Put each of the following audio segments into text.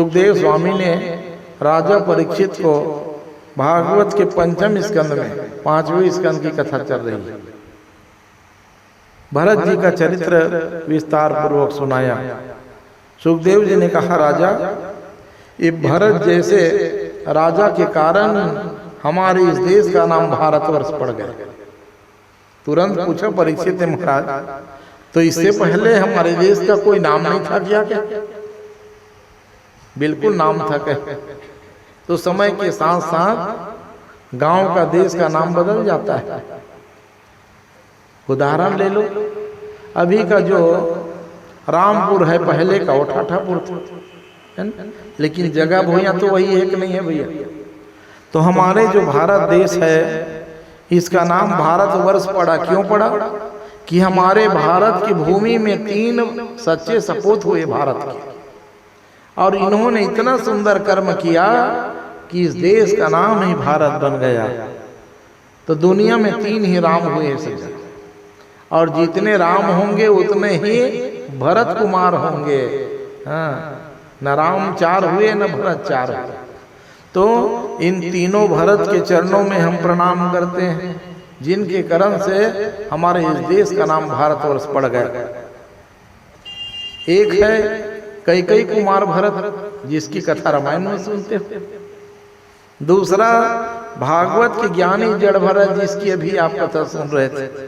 सुखदेव स्वामी ने राजा परीक्षित को भागवत के 5वें स्कंद में 5वें स्कंद की कथा चल रही है, भरत जी का चरित्र विस्तार पूर्वक सुनाया। सुखदेव जी ने कहा, राजा, ये भरत जैसे राजा के कारण हमारे इस देश का नाम भारतवर्ष पड़ गया। तुरंत पूछा परीक्षित ने, महाराज, तो इससे पहले हमारे देश का कोई नाम नहीं था क्या? बिल्कुल नाम था क्या? तो समय के साथ साथ गांव का, देश का नाम बदल जाता है। उदाहरण ले लो, अभी का जो रामपुर है, पहले का वो ठाठापुर था, है ना? लेकिन जगह भूया तो वही है कि नहीं है भैया? तो हमारे जो भारत देश है, इसका नाम भारतवर्ष पड़ा। क्यों पड़ा? कि हमारे भारत की भूमि में 3 सच्चे सपूत हुए भारत के, और इन्होंने इतना सुंदर कर्म किया कि इस देश का नाम ही भारत बन गया। तो दुनिया में 3 ही राम हुए सजा, और जितने राम होंगे उतने ही भरत कुमार होंगे। हाँ, न राम 4 हुए न भरत 4 हुए। तो इन तीनों भरत के चरणों में हम प्रणाम करते हैं, जिनके कारण से हमारे इस देश का नाम भारतवर्ष पड़ गया। एक है कैकेयी कुमार भरत, जिसकी कथा रामायण में सुनते हो। दूसरा भागवत के ज्ञानी जड़ भरत, जिसकी अभी आप कथा सुन रहे थे।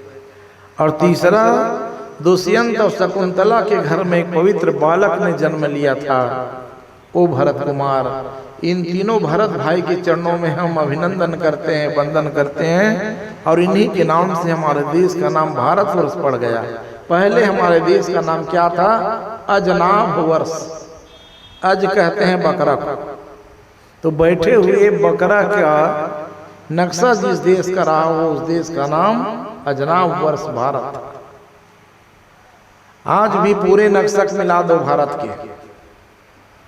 और तीसरा दुष्यंत और शकुंतला के घर में एक पवित्र बालक ने जन्म लिया था, वो भरत कुमार। इन तीनों भरत भाई के चरणों में हम अभिनंदन करते हैं, वंदन करते हैं, और इन्हीं के नाम से हमारे देश का नाम भारतवर्ष पड़ गया। पहले हमारे देश का नाम क्या था? अजनाभ वर्ष। अज कहते हैं बकरा को। तो बैठे हुए बकरा का नक्शा जिस देश का रहा हो, उस देश का नाम अजनाभ वर्ष भारत। आज भी पूरे नक्शा मिला दो भारत के।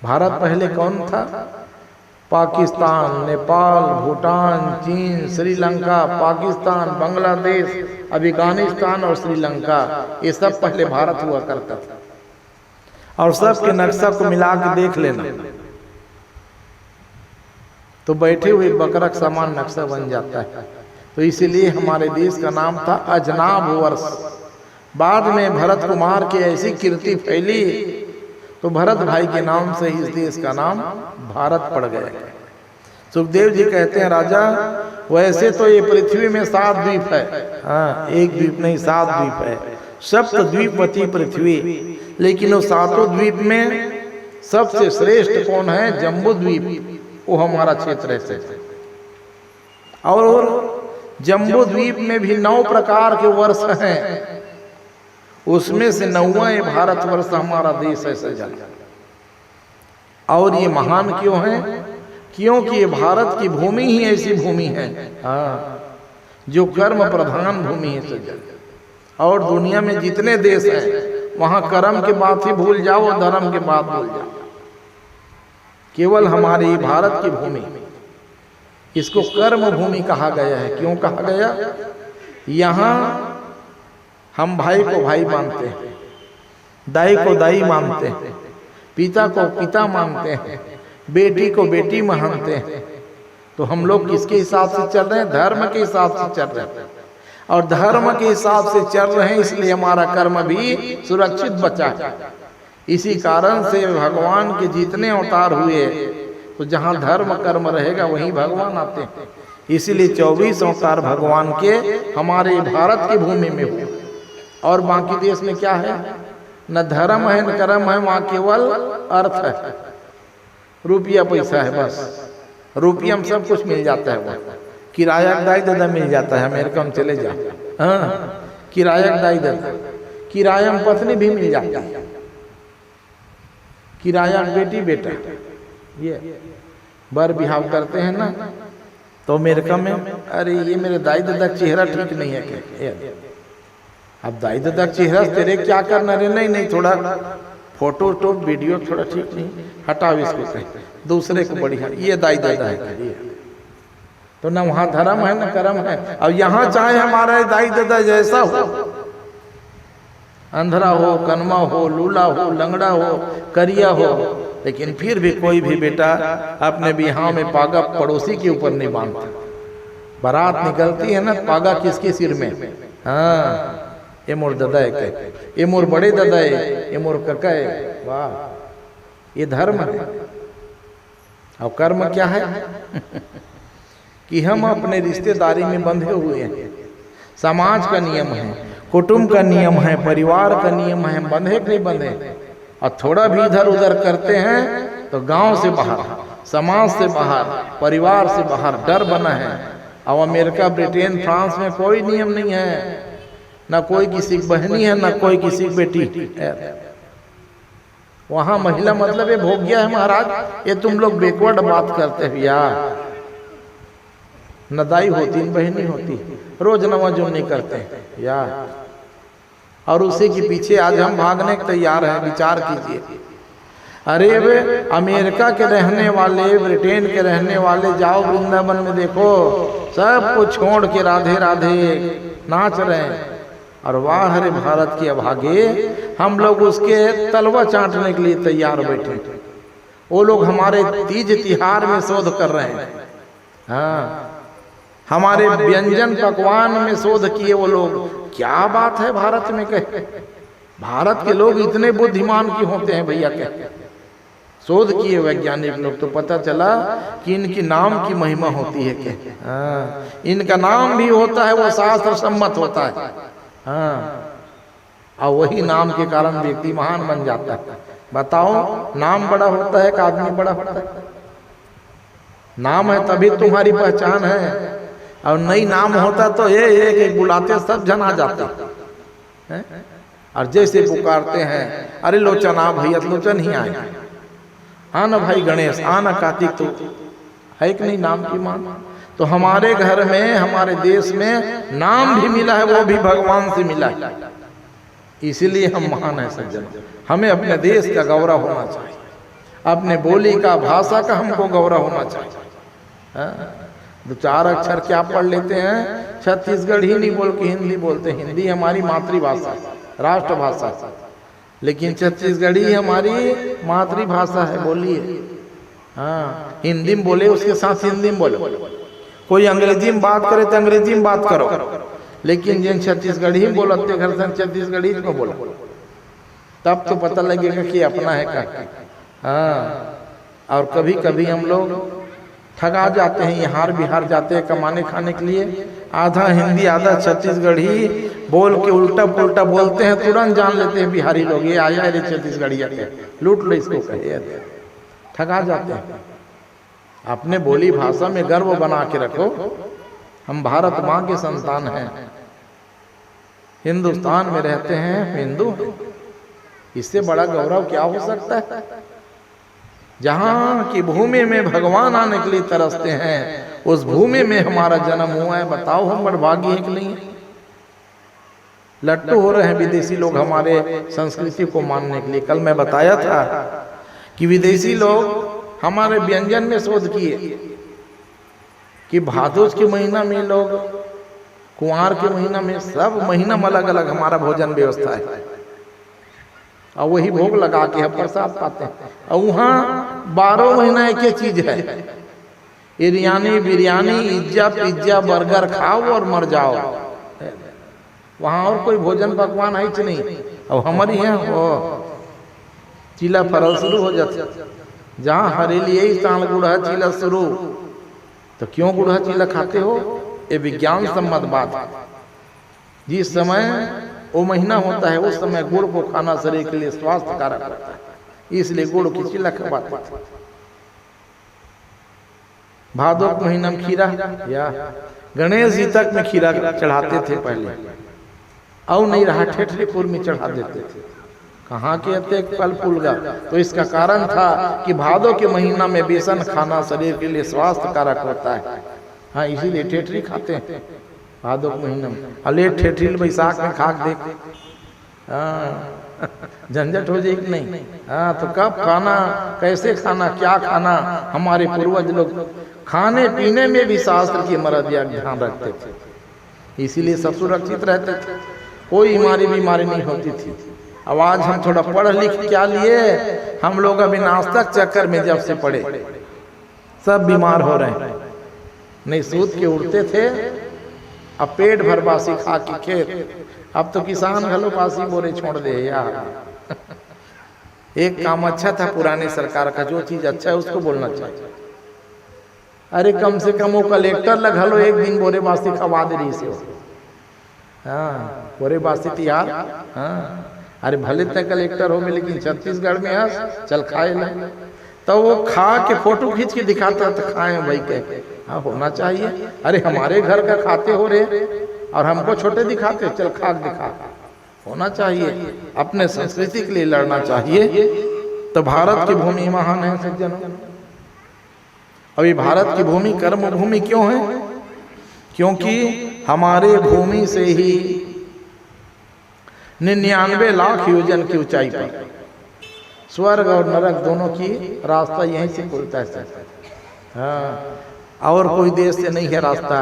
भारत पहले कौन था? पाकिस्तान, नेपाल, भूटान, चीन, श्रीलंका, पाकिस्तान, बांग्लादेश, अफगानिस्तान और श्रीलंका, ये सब पहले भारत हुआ करता था। और सब के नक्शा को मिला के देख लेना, तो बैठे हुए बकरा का समान नक्शा बन जाता है। तो इसीलिए हमारे देश का नाम था अजनाभ वर्ष। बाद में भरत कुमार की ऐसी कीर्ति फैली, तो भरत भाई के नाम से इस देश का नाम भारत पड़ गया। सुखदेव जी कहते हैं, राजा, वैसे तो ये पृथ्वी में 7 द्वीप है। हाँ, एक द्वीप नहीं, 7 द्वीप है। सप्त द्वीपवती पृथ्वी। लेकिन वो 7 द्वीप में सबसे श्रेष्ठ कौन है? जम्बू द्वीप, वो हमारा क्षेत्र है। और जम्बू द्वीप में भी 9 प्रकार के वर्ष हैं, उसमें से 9वां ये भारतवर्ष हमारा देश है सजा। और ये महान क्यों है? क्योंकि ये भारत की भूमि ही ऐसी भूमि है, हाँ, जो कर्म प्रधान भूमि है सजा। और दुनिया में जितने देश हैं, वहां कर्म के बात ही भूल जाओ, धर्म के बात भूल जाओ। केवल हमारी भारत की भूमि, इसको कर्म भूमि कहा गया है। क्यों कहा गया? यहाँ हम भाई को भाई मानते हैं, दाई को दाई मानते हैं, पिता को पिता मानते हैं, बेटी को बेटी मानते हैं। तो हम लोग किसके हिसाब से चल रहे हैं? धर्म के हिसाब से चल रहे हैं। और धर्म के हिसाब से चल रहे हैं, इसलिए हमारा कर्म भी सुरक्षित बचा है। इसी कारण से भगवान के जितने अवतार हुए, तो जहाँ धर्म कर्म रहेगा वहीं भगवान आते हैं। इसीलिए 24 अवतार भगवान के हमारे भारत की भूमि में हुए। और बाकी देश में क्या है? न धर्म है न कर्म है, वहाँ केवल अर्थ है, रुपया पैसा है बस। रुपया में सब कुछ मिल जाता है। वहाँ किराया दाई दादा मिल जाता है, अमेरिका में चले जाओ, हाँ, किराया दाई दादा, किराया में पत्नी भी मिल जाती है, किराया बेटी बेटा। ये बर बिहाव करते हैं ना, तो अमेरिका में, अरे ये मेरे दाई दादा चेहरा ठीक नहीं है क्या? अब दाई दादा चेहरा तेरे क्या करना? रे नहीं, थोड़ा फोटो तो वीडियो थोड़ा ठीक नहीं, हटाओ इसको से, दूसरे को बढ़िया, ये दाई दादा है। ये तो ना वहाँ धर्म है ना कर्म है। अब यहाँ चाहे हमारा दाई दादा जैसा हो, अंधरा हो, कनमा हो, लूला हो, लंगड़ा हो, करिया हो, लेकिन फिर भी कोई भी बेटा अपने बिहाव में पागा पड़ोसी के ऊपर नहीं बांधता। बारात निकलती है ना, पागा किसके सिर में? हाँ, ये मोर दादा है, ये मोर बड़े दादा है, ये मोर काका है। वाह, ये धर्म है। और कर्म क्या है? कि हम अपने रिश्तेदारी में बंधे हुए हैं। समाज का नियम है, कुटुंब का नियम है, परिवार का नियम है, बंधे नहीं बंधे। और थोड़ा भी इधर उधर करते हैं तो गांव से बाहर, समाज से बाहर, परिवार से बाहर डर बना है। अब अमेरिका, ब्रिटेन, फ्रांस में कोई नियम नहीं है, ना कोई किसी की बहनी है, ना कोई किसी की बेटी है। वहां महिला मतलब ये भोग्या है महाराज। ये तुम लोग बेकवर्ड बात करते हो यार। न दाई होती न बहनी होती, रोज नवाजुन्नी करते हैं यार। और उसी के पीछे आज हम भागने के तैयार हैं। विचार कीजिए, अरे वे अमेरिका के रहने वाले, ब्रिटेन के रहने वाले, जाओ वृंदावन में देखो, सब कुछ छोड़ के राधे राधे नाच रहे हैं। और वाह हरे भारत के अभागे, हम लोग उसके तलवा चाटने के लिए तैयार बैठे। वो लोग हमारे तीज तिहार में शोध कर रहे हैं। हाँ, हमारे व्यंजन पकवान में शोध किए वो लोग। क्या बात है भारत में? कहे भारत के लोग इतने बुद्धिमान क्यों होते हैं भैया? कहे शोध किए वैज्ञानिक लोग, तो पता चला कि इनकी नाम की महिमा होती है। क्या? हाँ, इनका नाम भी होता है, वो शास्त्र सम्मत होता है। हाँ, और वही नाम के कारण व्यक्ति महान बन जाता है। बताओ, नाम बड़ा होता है कि आदमी बड़ा होता है? नाम है तभी तुम्हारी पहचान है। और नई नाम होता तो ये एक बुलाते सब जन आ जाते हैं। और जैसे पुकारते हैं, अरे लोचन आ भैया, लोचन ही आए। आना भाई गणेश, आना कार्तिक, तो है कि नहीं नाम की मान? तो हमारे घर में, हमारे देश में नाम भी मिला है, वो भी भगवान से मिला है। इसीलिए हम महान है सज्जन। हमें अपने देश का गौरव होना चाहिए, अपने बोली का, भाषा का हमको गौरव होना चाहिए। दो चार अक्षर क्या पढ़ लेते हैं, छत्तीसगढ़ ही नहीं बोल के हिंदी बोलते। हिंदी हमारी मातृभाषा, राष्ट्रभाषा, लेकिन छत्तीसगढ़ी हमारी मातृभाषा है। बोलिए, हाँ, हिंदी में बोले, उसके साथ हिंदी में बोलो। कोई अंग्रेजी में बात करे तो अंग्रेजी में बात करो, लेकिन जिन छत्तीसगढ़ी में बोलते घर से छत्तीसगढ़ी में बोलो, तब तो पता लगेगा कि अपना है क्या। हाँ, और कभी कभी हम लोग ठगा जाते हैं। यहाँ बिहार जाते हैं कमाने खाने के लिए, आधा हिंदी आधा छत्तीसगढ़ी बोल के उल्टा पुल्टा बोलते हैं, तुरंत जान लेते हैं बिहारी लोग ये आया है छत्तीसगढ़ी, लूट लो इसको, कहे ठगा जाते हैं। अपने बोली भाषा में गर्व बना के रखो। हम भारत माँ के संतान हैं, हिंदुस्तान में रहते हैं, हिंदू। इससे बड़ा गौरव क्या हो सकता है? जहाँ की भूमि में भगवान आने के लिए तरसते हैं, उस भूमि में हमारा जन्म हुआ है। बताओ हम बड़भागी हैं कि नहीं? लट्टू हो रहे हैं विदेशी लोग हमारे संस्कृति को मानने के लिए। कल मैं बताया था कि विदेशी लोग हमारे व्यंजन में शोध किए कि भादोज के महीना में लोग, कुंवार के महीना में, सब महीना में अलग अलग हमारा भोजन व्यवस्था है। और वही भोग लगा के हम प्रसाद पाते हैं। और वहाँ 12 महीना एक ही चीज है, इरियानी, बिरयानी, इज्जा, पिज्जा, बर्गर खाओ और मर जाओ। वहाँ और कोई भोजन पकवान है कि नहीं? और हमारी है वो चीला फरल शुरू हो जाता। जहाँ हरेली यही ताल गुड़ा चीला शुरू, तो क्यों गुड़ा चीला खाते हो? ये विज्ञान सम्मत बात है। जिस समय वो महीना होता है उस समय गुड़ को खाना शरीर के लिए स्वास्थ्य कारक होता है, इसलिए गुड़ की चीला खवाते थे। भादो के महीना में खीरा, या गणेश जी तक में खीरा चढ़ाते थे पहले। और नहीं रहा ठेठरीपुर में चढ़ा देते थे। कहाँ के अत्य फल फूल गा? तो इसका कारण था कि भादो के महीना में बेसन खाना शरीर के लिए स्वास्थ्य कारक होता है। हाँ, इसीलिए ठेठरी खाते हैं भादो के महीना में। अले ठेठरी बैसाख में खाक देख, हाँ झंझट हो जाए कि नहीं? हाँ, तो कब खाना, कैसे खाना, क्या खाना, हमारे पूर्वज लोग खाने पीने में भी शास्त्र की मर्यादा ध्यान रखते थे। इसीलिए सब सुरक्षित रहते थे, कोई बीमारी नहीं होती थी। अब आज हम थोड़ा पढ़ लिख क्या लिए, हम लोग अभी नाश्ता चक्कर में जब से पड़े सब बीमार हो रहे हैं। नहीं सूद के उड़ते थे, अब पेट भर बासी खा के खेत, अब तो किसान घलो बासी बोरे छोड़ दे यार। एक काम अच्छा था पुरानी सरकार का, जो चीज अच्छा है उसको बोलना चाहिए। अरे कम से कम वो कलेक्टर लगा लो, एक दिन बोरे बासी खवा दे रही से। हाँ बोरे बासी तिहार, हाँ अरे भले तक कलेक्टर हो गए लेकिन छत्तीसगढ़ में हंस चल खाए ना, तो वो खा के फोटो खींच के दिखाता था खाए भाई के। हाँ होना चाहिए, अरे हमारे घर का खाते हो रहे और हमको छोटे दिखाते, चल खा दिखा। होना चाहिए, अपने संस्कृति के लिए लड़ना चाहिए। तो भारत की भूमि महान है सज्जनों। अभी भारत की भूमि कर्म भूमि क्यों है? क्योंकि हमारे भूमि से ही 99 लाख योजन की ऊंचाई पर स्वर्ग और नरक दोनों की रास्ता यहीं से खुलता है। हाँ और कोई देश से नहीं है रास्ता।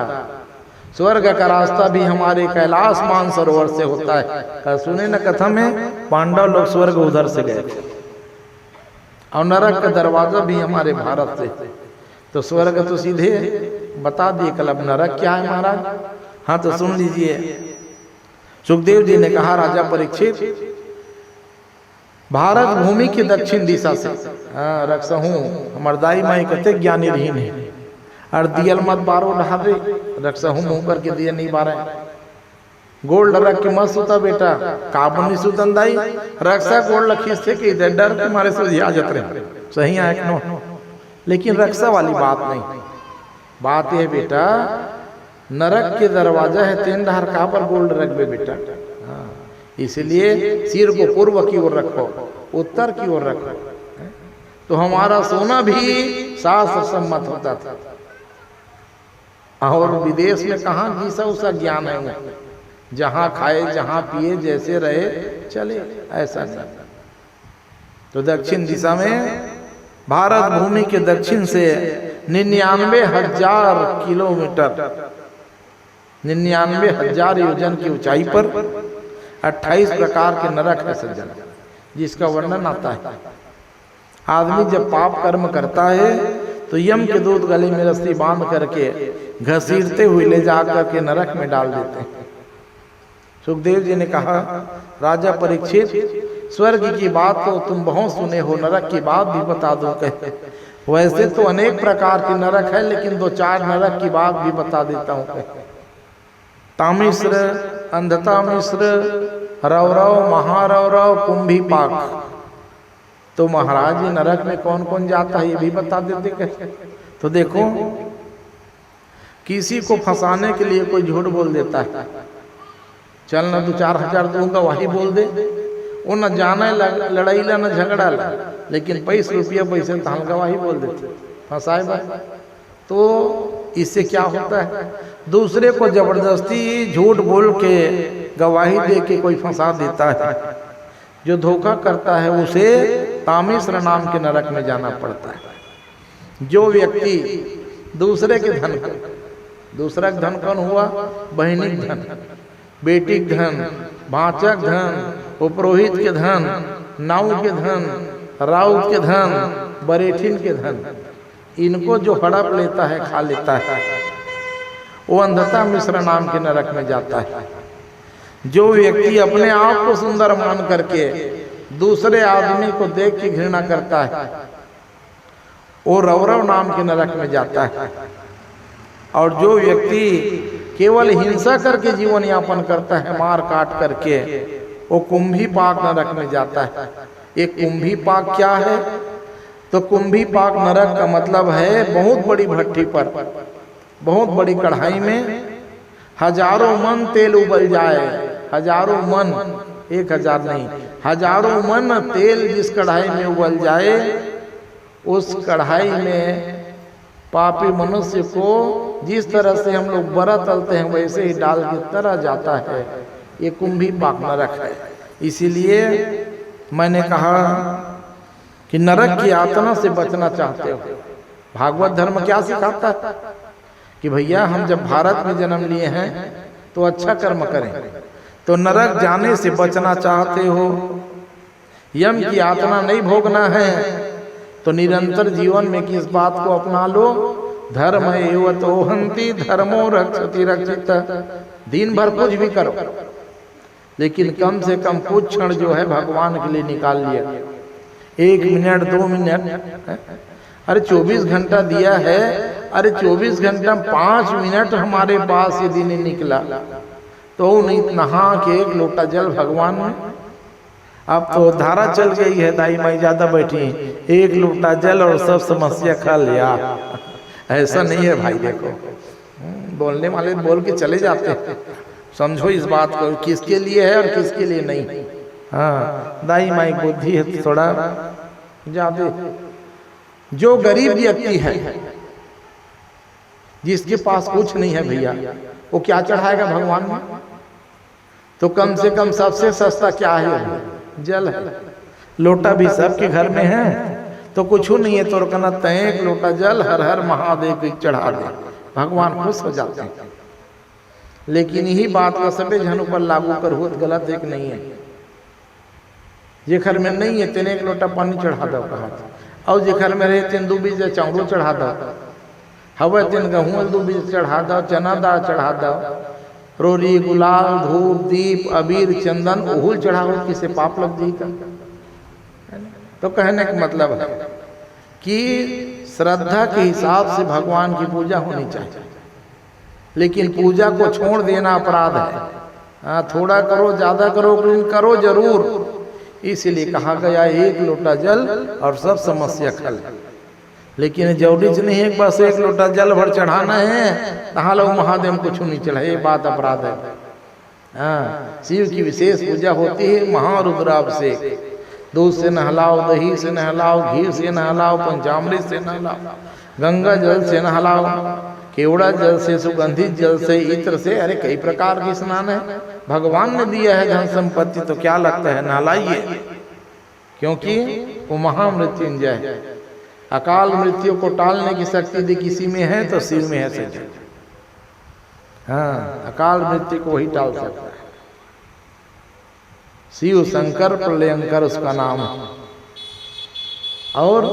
स्वर्ग का रास्ता भी हमारे कैलाश मानसरोवर से होता है। सुने न कथा में पांडव लोग स्वर्ग उधर से गए थे, और नरक का दरवाजा भी हमारे भारत से। तो स्वर्ग तो सीधे बता दिए कल, अब नरक क्या है महाराज? हाँ तो सुन लीजिए। सुखदेव जी ने कहा राजा परीक्षित, भारत भूमि की दक्षिण दिशा से रखसहूं हमर दाई माई कते ज्ञानी रही नहीं, और दियल मत बारो ढाबे रखसहूं मुंह करके दिए नहीं बारे गोल्ड रख के मत सुता बेटा, काबनी सुतन दाई रक्षा गोल्ड लखीस थे कि डर के मारे से इजाजत रहे सही है नो। लेकिन रक्षा वाली बात नहीं, बात यह बेटा नरक के दरवाजा है, तीन डहर कहाँ पर गोल्ड रखबे बेटा। हाँ इसलिए सिर को पूर्व की ओर रखो, उत्तर की ओर रखो। तो हमारा सोना भी शास्त्र सम्मत होता था, और विदेश में कहाँ घीसा उसा ज्ञान है, जहाँ खाए जहाँ पिए जैसे रहे चले, ऐसा नहीं। तो दक्षिण दिशा में भारत भूमि के दक्षिण से 99,000 किलोमीटर 99,000 योजन की ऊंचाई पर 28 प्रकार के नरक है सज्जन, जिसका वर्णन आता है। आदमी जब पाप कर्म करता है तो यम के दूत गले में रस्सी बांध करके घसीटते हुए ले जा करके नरक में डाल देते हैं। सुखदेव जी ने कहा राजा परीक्षित, स्वर्ग की बात तो तुम बहुत सुने हो, नरक की बात भी बता दो कहे। वैसे तो अनेक प्रकार की नरक है, लेकिन 2-4 नरक की बात भी बता देता हूँ कहे। तामिश्र, अंधतामिश्र, रौरव, महारौरव, कुंभी पाक। तो महाराज जी नरक में कौन कौन जाता है ये भी बता देते कहे। तो देखो किसी को फंसाने के लिए कोई झूठ बोल देता है, चल ना 2-4 हजार दूंगा वही बोल दे, वो न जाने लड़ाई ला न झगड़ा ला, लेकिन पैसे तो हम गवाही बोल देते फंसाए भाई। तो इससे क्या होता है, दूसरे को जबरदस्ती झूठ बोल के गवाही दे के कोई फंसा देता है। जो धोखा करता है उसे तामिश्र नाम के नरक में जाना पड़ता है। जो व्यक्ति दूसरे के धन को, दूसरा धन कौन हुआ, बहनिक धन, बेटिक धन, भांचक धन, उपरोहित के धन, नाऊ के धन, राउत के धन, बरेठिन के धन, इनको जो हड़प लेता है खा लेता है, वो अंधता मिश्र नाम के नरक में जाता है। जो व्यक्ति अपने आप को सुंदर मान करके दूसरे आदमी को देख के घृणा करता है, वो रौरव नाम के नरक में जाता है। और जो व्यक्ति केवल हिंसा करके जीवन यापन करता है, मार काट करके, वो कुंभी पाक नरक में जाता है। एक कुंभी पाक क्या है, तो कुंभी पाक नरक का मतलब है बहुत बड़ी भट्टी पर, बहुत बड़ी कढ़ाई में हजारों मन तेल उबल जाए, हजारों मन, 1000 नहीं, हजारों मन तेल जिस कढ़ाई में उबल जाए, उस कढ़ाई में पापी मनुष्य को जिस तरह से हम लोग बरा तलते हैं वैसे ही डाल के तरा जाता है। ये कुंभी पाक नरक है। इसीलिए मैंने कहा कि नरक की यातना से बचना चाहते हो, भागवत धर्म क्या सिखाता है कि भैया हम जब भारत में जन्म लिए हैं तो अच्छा कर्म करें। तो नरक जाने से बचना चाहते हो यम की यातना नहीं भोगना है तो निरंतर जीवन में किस बात को अपना लो, धर्म एव तो हंति धर्मो रक्षति रक्षित। दिन भर कुछ भी करो लेकिन कम से कम कुछ क्षण जो है भगवान के लिए निकाल लिया, 1 मिनट 2 मिनट। अरे 24 घंटा दिया है, अरे 24 घंटा 5 मिनट हमारे पास यदि नहीं निकला तो नहीं नहा के 1 लोटा जल भगवान में। अब तो धारा चल गई है, दाई माई ज्यादा बैठी, 1 लोटा जल और सब समस्या खा लिया। ऐसा नहीं है भाई, देखो बोलने वाले बोल के चले जाते हैं, समझो इस बात को किसके लिए है और किसके लिए नहीं। हाँ दाई माई बुद्धि है थोड़ा ज्यादा। जो गरीब व्यक्ति है जिसके पास कुछ नहीं है भैया, वो क्या चढ़ाएगा भगवान में? तो कम से कम सबसे सस्ता क्या है? जल है। लोटा भी सबके घर में है तो कुछ नहीं है तो कहना तय 1 लोटा जल हर हर महादेव की चढ़ा दे, भगवान खुश हो जाते हैं। लेकिन यही बात का सभी जन पर लागू कर हो गलत एक नहीं है। जे घर में नहीं है तेने 1 लोटा पानी चढ़ा दो कहा, और जे घर में रहे तेन 2 बीज चावलो चढ़ा दो, हवा तेन गहूँ 2 बीज चढ़ा दो, चना दाल चढ़ा दो, रोरी गुलाल धूप दीप अबीर चंदन ओहुल चढ़ाओ, किसे पाप लग जाएगा। तो कहने का मतलब है कि श्रद्धा के हिसाब से भगवान की पूजा होनी चाहिए, लेकिन पूजा को छोड़ देना अपराध है। हाँ थोड़ा करो ज्यादा करो लेकिन करो जरूर, इसीलिए कहा गया 1 लोटा जल और सब समस्या खल। लेकिन जरूरी नहीं है बस 1 लोटा जल भर चढ़ाना है, कहा लोग महादेव कुछ नहीं चढ़ा, ये बात अपराध है। हाँ शिव की विशेष पूजा होती है महारुद्राभिषेक, दूध से नहलाओ, दही से नहलाओ, घी से नहलाओ, पंचामृत से नहलाओ, गंगा जल से नहलाओ, केवड़ा जल से, सुगंधित जल से, इत्र से, अरे कई प्रकार के स्नान है। भगवान ने दिया है धन संपत्ति तो क्या लगता है नहलाइए, क्योंकि वो महामृत्युंजय है। अकाल मृत्यु को टालने की शक्ति यदि किसी में है तो शिव में है सच। हाँ अकाल मृत्यु को वही टाल सकता है। शिव शंकर प्रलयंकर उसका नाम है। और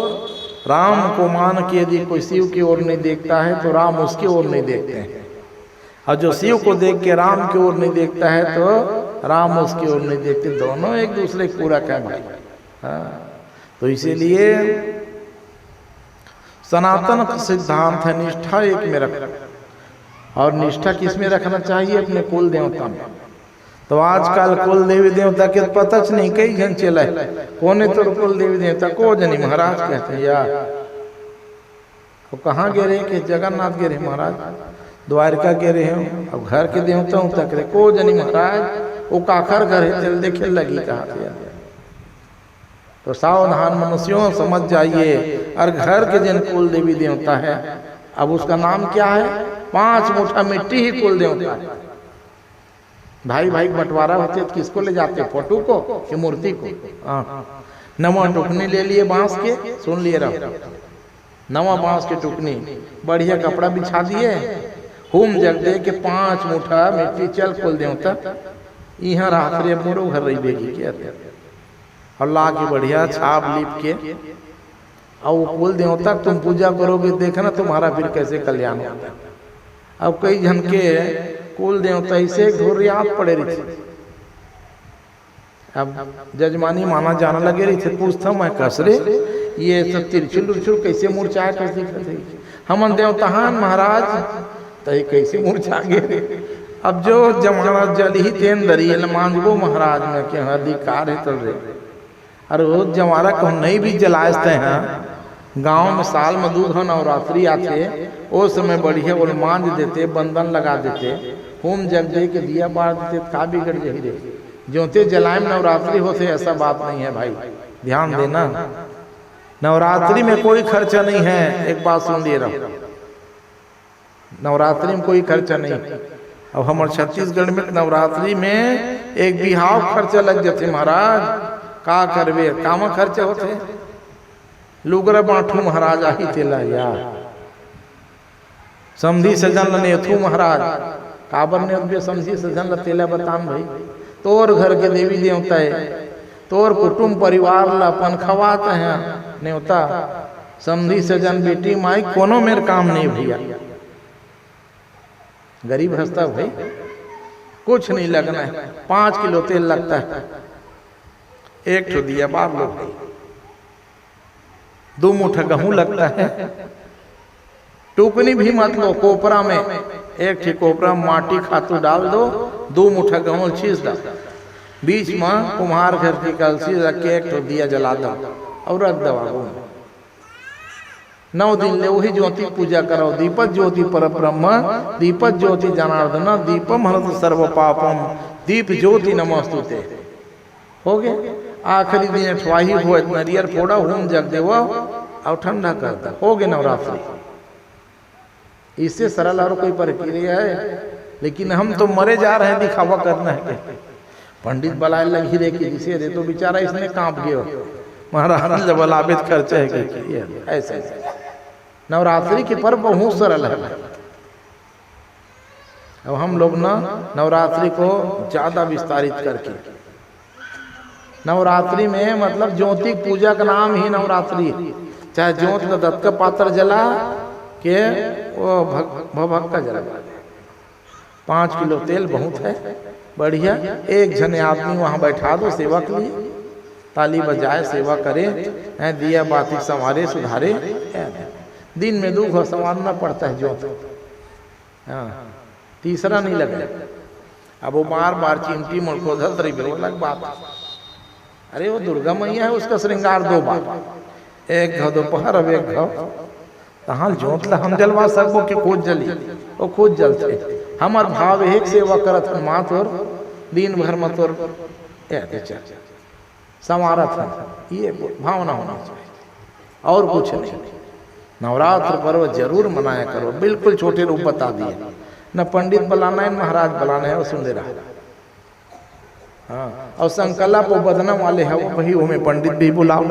राम को मान के यदि कोई शिव की ओर नहीं देखता है तो राम उसकी ओर नहीं देखते हैं, और जो शिव को देख के राम की ओर नहीं देखता है तो राम उसकी ओर नहीं देखते, दोनों एक दूसरे को पूरा कह भाई। हाँ तो इसीलिए सनातन सिद्धांत है निष्ठा एक में रखना, और निष्ठा किस में रखना चाहिए? अपने कुल देवता में। तो आजकल कुल देवी देवता के पता नहीं कई जन चला है, कोने तो कुल देवी देवता को जनी महाराज कहते हैं यार। वो कहाँ गिरे कि जगन्नाथ गिरे महाराज, द्वारका गिरे हो, अब घर के देवता हूँ तक रे को जनी महाराज, वो काखर घर है चल देखे लगी कहा यार। तो सावधान मनुष्यों समझ जाइए, और घर के जन कुल देवी देवता है। अब उसका नाम क्या है? 5 मुठा मिट्टी ही कुल देवता है। भाई भाई बंटवारा होते तो किसको ले जाते? फोटो को कि मूर्ति को? नवा टुकनी ले लिए बांस के, सुन लिए रहो, नवा बांस के टुकनी, बढ़िया कपड़ा बिछा दिए, होम जग दे के 5 मुठा मिट्टी चल कुल देवता यहाँ रात्रि मोरो घर रही बेगी के, और ला के बढ़िया छाप लीप के, और वो कुल देवता तुम पूजा करोगे, देखना तुम्हारा फिर कैसे कल्याण होता है। अब कई जन के कुल देवता इसे धोरियात पड़े रही थी, अब जजमानी माना जाना लगे रही थे, पूछता मैं कसरे ये सब तिरछुल उर्छुल कैसे मूर्छा कैसे दिखते हमन देवताहान महाराज, तो ये कैसे मूर्छा गे। अब जो जमाना जल ही तेन दरियल मांगो महाराज में के अधिकार है चल रहे, अरे वो जमाना को नहीं भी जलाते हैं गांव में, साल में 2 नवरात्रि आते, उस समय बढ़िया वो मांझ देते, बंधन लगा देते, होम जग दे के दिया बार देते, का बिगड़ जाही रे, ज्योते जलाए में नवरात्रि होते, ऐसा बात नहीं है भाई, ध्यान देना। नवरात्रि में कोई खर्चा नहीं है, एक बात सुन लिए रहो, नवरात्रि में कोई खर्चा नहीं। अब हमारे छत्तीसगढ़ में नवरात्रि में एक बिहाव खर्चा लग जाते महाराज, का करवे कामा खर्चा होते, लुगरा बांटू महाराज आही तेला यार, समझी सजन नेथू महाराज, काबर ने समझी सजन तेला बतान भाई, तोर घर के देवी देवता है, तोर कुटुंब परिवार ला अपन खवाते हैं न्योता समधी सजन बेटी माई कोनो मेरे काम नहीं भैया। गरीब हंसता भाई कुछ नहीं लगना है, 5 किलो तेल लगता है, 1 ठो दिया बार लो, 2 मुठ्ठा गेहूं लगता है, टुकनी भी मत लो, कोपरा में 1 ठे कोपरा में माटी खातू डाल दो, 2 मुठ्ठा गेहूं छीस दो, बीच में कुम्हार घर की कलसी रख के 1 ठो दिया जला दो और रख दो आगू। 9 दिन ले वही ज्योति पूजा करो, दीपक ज्योति पर ब्रह्म दीपक ज्योति जनार्दन दीपम हरत सर्व पापम दीप ज्योति नमस्तुते। हो गए आखिरी दिन अठवाही हो नरियर फोड़ा होम जग देवा और ठंडा करता, हो गए नवरात्रि। इससे सरल और कोई प्रक्रिया है, लेकिन हम तो मरे जा रहे हैं दिखावा करना है। पंडित बलाए लगी रे कि जिसे रे तो बेचारा इसने कांप गया, महाराज जब बलाबित खर्चे है कि ऐसे नवरात्रि के पर्व बहुत सरल है। अब हम लोग ना नवरात्रि को ज्यादा विस्तारित करके, नवरात्रि में मतलब ज्योति पूजा का नाम ही नवरात्रि, चाहे ज्योत का दत्त का पात्र जला के वो भभक का जला, 5 किलो तेल बहुत है, बढ़िया। 1 जने आदमी वहां बैठा दो सेवा के लिए, ताली बजाए सेवा करे, दिया बाती संवारे सुधारे। दिन में 2 घो संवारना पड़ता है ज्योत, हाँ तीसरा नहीं लगे। अब वो बार बार चिमटी मुड़को धर रही वो अलग बात। अरे वो दुर्गा मैया है, उसका श्रृंगार 2 बार, 1 घो दोपहर अब 1 घो तहाँ ज्योत ला हम जलवा सकबो कि खुद जली, वो खुद जलते। हमार भाव एक सेवा करत हन मात और दिन भर मत और संवारत हन, ये भावना होना चाहिए और कुछ नहीं। नवरात्र पर्व जरूर मनाया करो, बिल्कुल छोटे रूप बता दिए, न पंडित बुलाना है न महाराज बुलाना है, वो सुन रहा। हाँ और संकल्प वो बदना वाले है, वो वही हमें पंडित भी बुलाओ,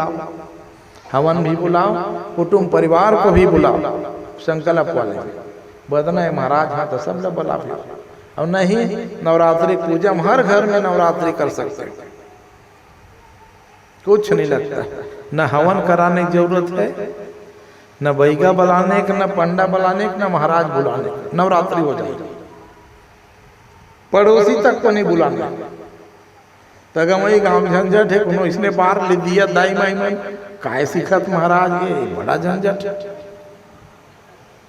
हवन भी बुलाओ, कुटुंब परिवार को भी बुलाओ, संकल्प वाले बदना है महाराज, हाँ तो सब लोग बुला। और नहीं नवरात्रि पूजा हम हर घर में नवरात्रि कर सकते, कुछ नहीं लगता, न हवन कराने की जरूरत है, न बैगा बुलाने का, न पंडा बुलाने का, न महाराज बुलाने का, नवरात्रि हो जाएगी। पड़ोसी तक को नहीं बुलाना, तगमई गांव झंझट है, कोनो इसने बार ले दिया दाई माई माई काय सिखत महाराज, ये बड़ा झंझट।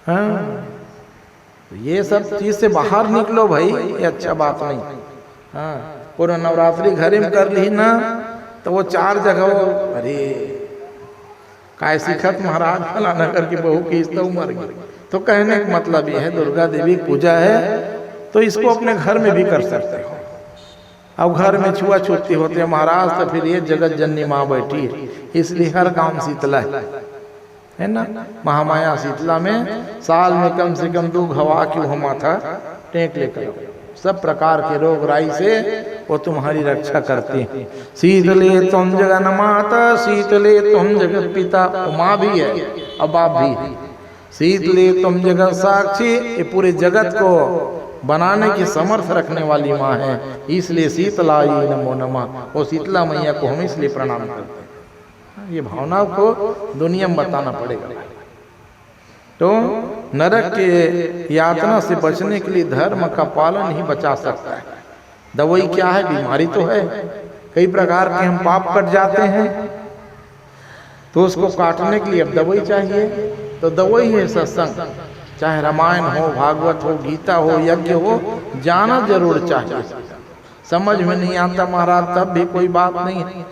हाँ ये सब चीज से बाहर निकलो भाई, ये अच्छा बात नहीं। हाँ पूरा नवरात्रि घरे में कर ली ना तो वो 4 जगह, अरे काय सिखत महाराज फलाना करके बहू की तो मर गई। तो कहने का मतलब ये है दुर्गा देवी पूजा है तो इसको अपने घर में भी कर सकते हो। अब घर में छुआछूती होते हैं महाराज, तो फिर ये जगत जननी माँ बैठी है, इसलिए हर गांव शीतला है ना। महामाया शीतला में साल में कम से कम 2 घवा की वो माथा टेक लेकर, सब प्रकार के रोग राई से वो तुम्हारी रक्षा करती है। शीतले तुम जगन माता, शीतले तुम जगत पिता, माँ भी है और बाप भी है। शीतले तुम जगत साक्षी, ये पूरे जगत को बनाने की समर्थ रखने वाली माँ है, इसलिए शीतलाई नमो नमः। वो शीतला मैया को हम इसलिए प्रणाम करते हैं। ये भावनाओं को दुनिया में बताना पड़ेगा। तो नरक के यातना से बचने के लिए धर्म का पालन ही बचा सकता है। दवाई क्या है? बीमारी तो है, कई प्रकार के हम पाप कर जाते हैं, तो उसको काटने के लिए अब दवाई चाहिए। तो दवाई है सत्संग, चाहे रामायण हो, भागवत हो, गीता हो, यज्ञ हो, जाना जरूर चाहिए। समझ में नहीं आता महाराज तब भी कोई बात नहीं है,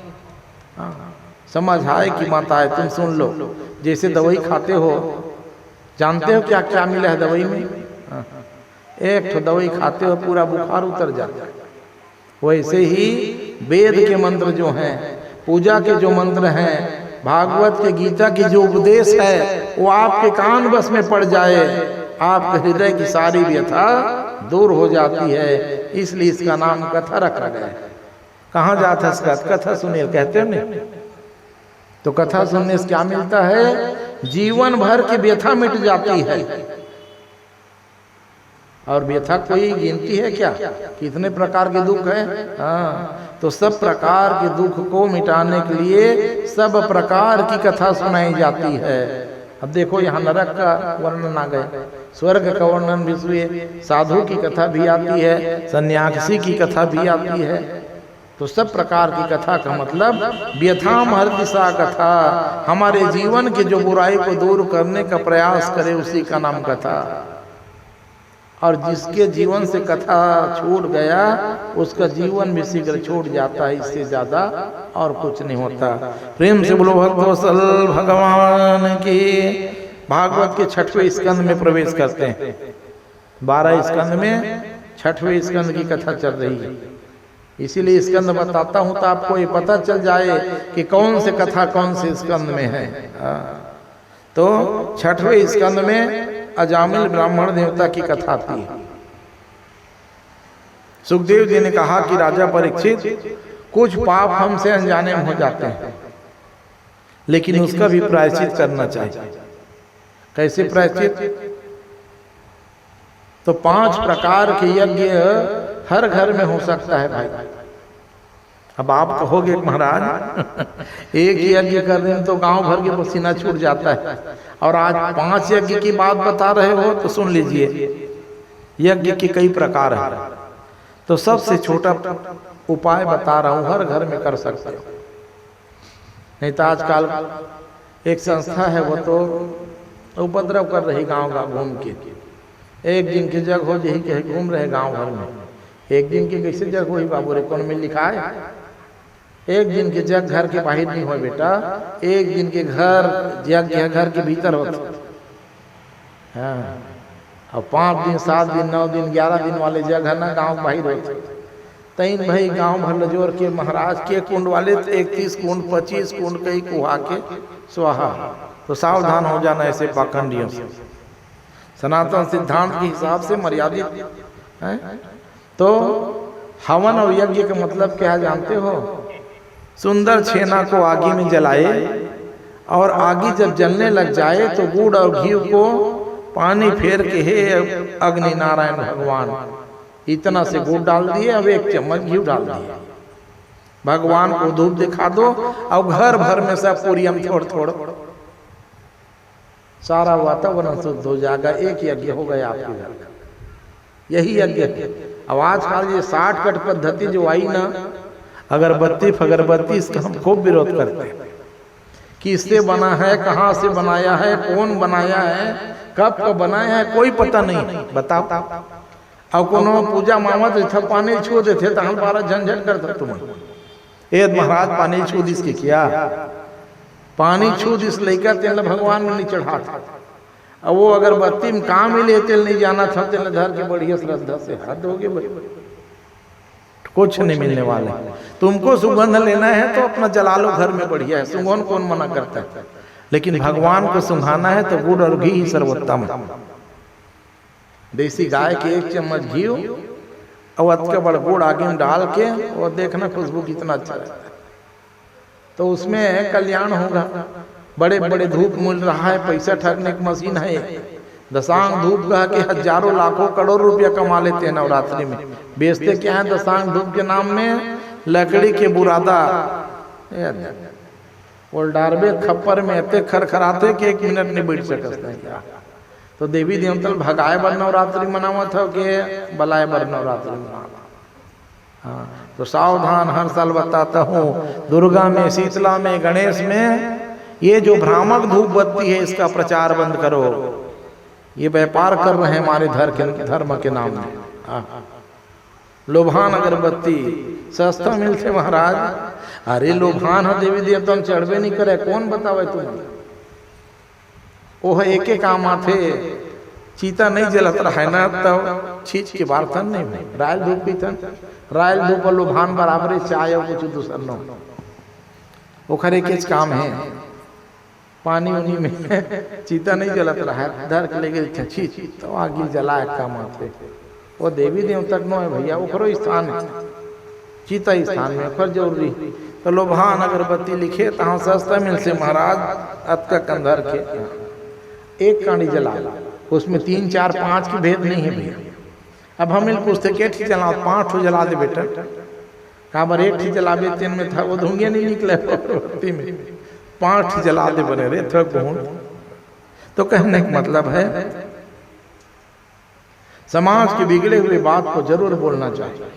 समझ आए कि माता है तुम सुन लो। जैसे दवाई खाते हो, जानते हो क्या क्या मिला है दवाई में? एक तो दवाई खाते हो पूरा बुखार उतर जाता है। वैसे ही वेद के मंत्र जो हैं, पूजा के जो मंत्र हैं, भागवत के गीता की जो उपदेश है, वो आपके कान बस में पड़ जाए, आपके हृदय की सारी व्यथा दूर हो जाती है। इसलिए इसका नाम कथा रखा गया है। कहाँ जाता है इसका? कथा सुनिए कहते हैं नहीं? तो कथा सुनने से क्या मिलता है? जीवन भर की व्यथा मिट जाती है। और व्यथा कोई गिनती है क्या? कितने प्रकार के दुख है? हाँ, तो सब प्रकार के दुख को मिटाने के लिए सब प्रकार की कथा सुनाई जाती है। अब देखो यहाँ नरक का वर्णन आ गया, स्वर्ग का वर्णन भी हुए, साधु की कथा भी आती है, सन्यासी की कथा भी आती है। तो सब प्रकार की कथा का मतलब व्यथाम हरदिशा कथा, हमारे जीवन के जो बुराई को दूर करने का प्रयास करे उसी का नाम कथा। और जिसके जीवन से कथा छूट गया उसका जीवन भी शीघ्र छूट जाता है, इससे ज्यादा और कुछ नहीं होता। प्रेम से बोलो भक्तवत्सल भगवान की। भागवत के 6वें स्कंद में प्रवेश करते हैं। 12 स्कंद में 6वें स्कंद की कथा चल रही है, इसीलिए स्कंद बताता हूं तो आपको ये पता चल जाए कि कौन से कथा कौन से स्कंद में है। तो 6वें स्कंद में अजामिल ब्राह्मण देवता की कथा आती है। सुखदेव जी ने कहा कि राजा परीक्षित, कुछ पाप हमसे अनजाने में हो जाते हैं, लेकिन उसका भी प्रायश्चित करना चाहिए। कैसे प्रायश्चित? तो 5 प्रकार के यज्ञ हर घर में हो सकता है भाई। अब आप कहोगे महाराज एक यज्ञ कर रहे हैं तो गांव भर के पसीना छूट जाता है, और आज 5 यज्ञ की बात बता रहे हो तो सुन लीजिए। यज्ञ के कई प्रकार हैं, तो सबसे छोटा उपाय बता रहा हूं, हर घर में कर सकते हो। नहीं तो आजकल एक संस्था है वो तो उपद्रव कर रही गांव गांव घूम के, एक दिन की जग हो यही कहे घूम रहे गांव भर में। एक दिन की कैसे जग हुई बाबू रे, कौन में लिखा है? एक दिन के जग घर के बाहर नहीं हो बेटा, एक दिन के घर जग घर के भीतर होते। हाँ, और 5 दिन 7 दिन 9 दिन 11 दिन वाले जग है ना गांव बाहर होते। तीन भाई गांव भर लजोर के महाराज के कुंड वाले 31 कुंड 25 कुंड कई कुहा के स्वाहा। तो सावधान हो जाना ऐसे पाखंडियों से, सनातन सिद्धांत के हिसाब से मर्यादित है। तो हवन और यज्ञ का मतलब क्या जानते हो? सुंदर छेना को आगी में जलाए, और आगी जब जलने लग जाए तो गुड़ और घी को पानी फेर के, हे अग्नि नारायण भगवान, इतना से गुड़ डाल दिए, अब 1 चम्मच घी डाल दिए, भगवान को धूप दिखा दो, और घर भर में सब पूरियम थोड़ थोड़, सारा वातावरण शुद्ध हो जाएगा। एक यज्ञ हो गया आपके घर का, यही यज्ञ है। अब आजकल ये शॉर्टकट पद्धति जो आई ना, अगरबत्ती फगरबत्ती, इसका हम खूब विरोध करते हैं। किससे बना है, कहाँ से बनाया है, कौन बनाया है, कब का बनाया है, कोई पता नहीं। बताओ, और कोनो पूजा मामत था पानी छू देते तो हम 12 झंझट करते तुम्हें। ए महाराज पानी छू दिस के क्या, पानी छू दिस लेकर तेल भगवान में नहीं चढ़ा था। अब वो अगरबत्ती में काम ही ले तेल नहीं जाना था, तेल धर के बढ़िया श्रद्धा से हद हो गए, कुछ नहीं मिलने वाले। तुमको सुगंध लेना है तो अपना जला लो घर में, बढ़िया है, सुगंध कौन मना करता है। लेकिन भगवान को सुंघाना है तो गुड़ और घी ही सर्वोत्तम है। देसी गाय के 1 चम्मच घी और अतके बड़ गुड़ आगे में डाल के, और देखना खुशबू कितना अच्छा रहता है, तो उसमें कल्याण होगा। बड़े बड़े धूप मिल रहा है, पैसा ठगने की मशीन है। दशांग धूप कह के हजारों लाखों करोड़ रुपया कमा लेते हैं नवरात्रि में। बेचते क्या है दशांग धूप के नाम में? लकड़ी के बुरादा, और डारबे खप्पर में इतने खरखराते कि 1 मिनट नहीं बैठ सकते हैं क्या। तो देवी देवतल भगाए बर नवरात्रि मनावा था कि बलाए बर नवरात्रि मनावा। हाँ, तो सावधान, हर साल बताता हूँ, दुर्गा में, शीतला में, गणेश में ये जो भ्रामक धूप बत्ती है इसका प्रचार बंद करो। ये व्यापार कर रहे हैं हमारे धर्म के नाम में। लोभान अगरबत्ती सस्ता मिलते महाराज। अरे लोभान है देवी देवता चढ़बे नहीं करे, कौन बतावे तुम्हें? ओह एक काम आते, चीता नहीं जलत रहा ना तब चीज के बार्थन नहीं, रायल धूप पीतन, रायल धूप और लोभान बराबर चाय और कुछ दूसरा न ओखरे के काम है। पानी उनी में चीता नहीं जलत रहा, धर के लेके छी तो आगे जलाए काम आते। वो देवी देवता नो है भैया, ओकरो स्थान है, चीता स्थान में ओकर जरूरी। तो लोभान अगरबत्ती लिखे तहाँ सस्ता मिल से महाराज, अतका कंधर के 1 कांडी जला, उसमें 3 4 5 की भेद नहीं है भैया। अब हम पूछते के ठीक जला, 5 ठो जला दे बेटा, काबर एक ठी जलावे तेन में था वो धुंगे नहीं निकले अगरबत्ती में, 5 ठी जला दे बने रे थक बहुत। तो कहने का मतलब है समाज के बिगड़े हुए बात को जरूर बोलना चाहिए।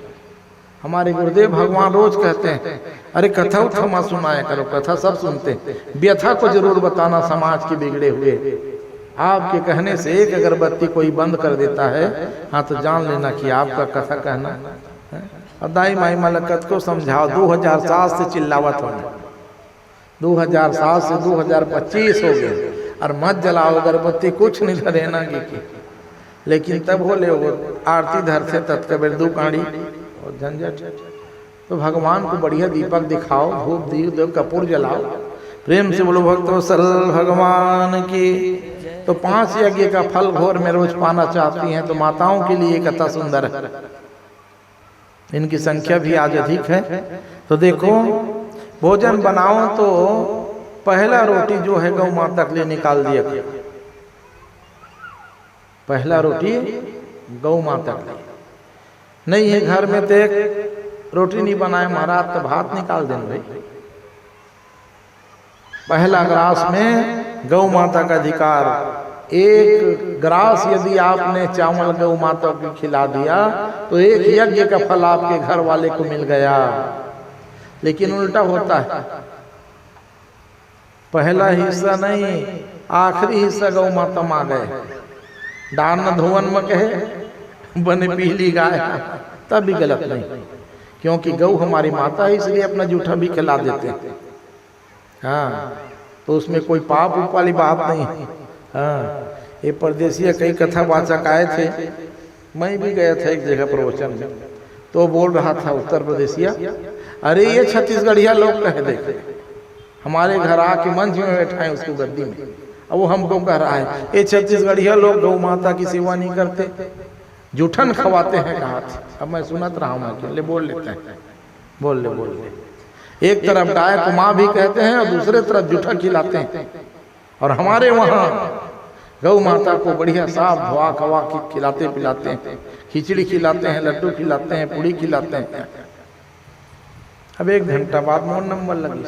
हमारे गुरुदेव भगवान रोज कहते हैं अरे कथा उठा सुनाया करो, कथा सब सुनते हैं, व्यथा को जरूर बताना समाज के बिगड़े हुए। आपके कहने से एक अगरबत्ती कोई बंद कर देता है, हाँ तो जान लेना कि आपका कथा कहना है। और दाई माई मलकत को समझाओ, 2007 से चिल्लावत हो, 2007 से 2025 हो गए और मत जलाओ अगरबत्ती, कुछ नहीं धरेना की। लेकिन तब बोले वो आरती धरते तत्कबीर दू काड़ी और झंझट। तो भगवान को बढ़िया दीपक दिखाओ, धूप दीप कपूर जलाओ, प्रेम से बोलो भक्तों सल भगवान की। तो 5 यज्ञ का फल घोर में रोज पाना चाहती हैं, तो माताओं के लिए कथा सुंदर है, इनकी संख्या भी आज अधिक है। तो देखो भोजन बनाओ तो पहला रोटी जो है गौ माता के लिए निकाल दिया, पहला रोटी गौ माता के लिए। नहीं है घर में तो एक रोटी नहीं बनाए महाराज तो भात निकाल दें भाई। पहला ग्रास में गौ माता का अधिकार, एक ग्रास यदि आपने चावल गौ माता को खिला दिया तो एक यज्ञ का फल आपके घर वाले को मिल गया। लेकिन उल्टा होता है, पहला हिस्सा नहीं आखिरी हिस्सा गौ माता माँ गए, डान न धोवन में कहे बने पीली गाय, तब भी गलत नहीं, क्योंकि गौ हमारी माता है इसलिए अपना जूठा भी खिला देते हैं। हाँ तो उसमें कोई पाप उप वाली बात नहीं। हाँ ये परदेसी कई कथा वाचक आए थे, मैं भी गया था एक जगह प्रवचन में, तो बोल रहा था उत्तर प्रदेशिया, अरे ये छत्तीसगढ़िया लोग कहे देखे हमारे घर आके मंच में बैठाए उसको गद्दी में, अब वो हमको कह रहा है ये छत्तीसगढ़िया लोग गौ माता की सेवा नहीं करते, जूठन खवाते हैं कहा थे। अब मैं सुनत रहा हूँ, मैं ले बोल लेते हैं, बोल ले। एक तरफ गाय को माँ भी कहते हैं और दूसरे तरफ जूठा खिलाते हैं। और हमारे वहाँ गौ माता को बढ़िया साफ धोआ खवा के खिलाते पिलाते हैं, खिचड़ी खिलाते हैं, लड्डू खिलाते हैं, पूड़ी खिलाते हैं। अब 1 घंटा बाद मोर नंबर लगी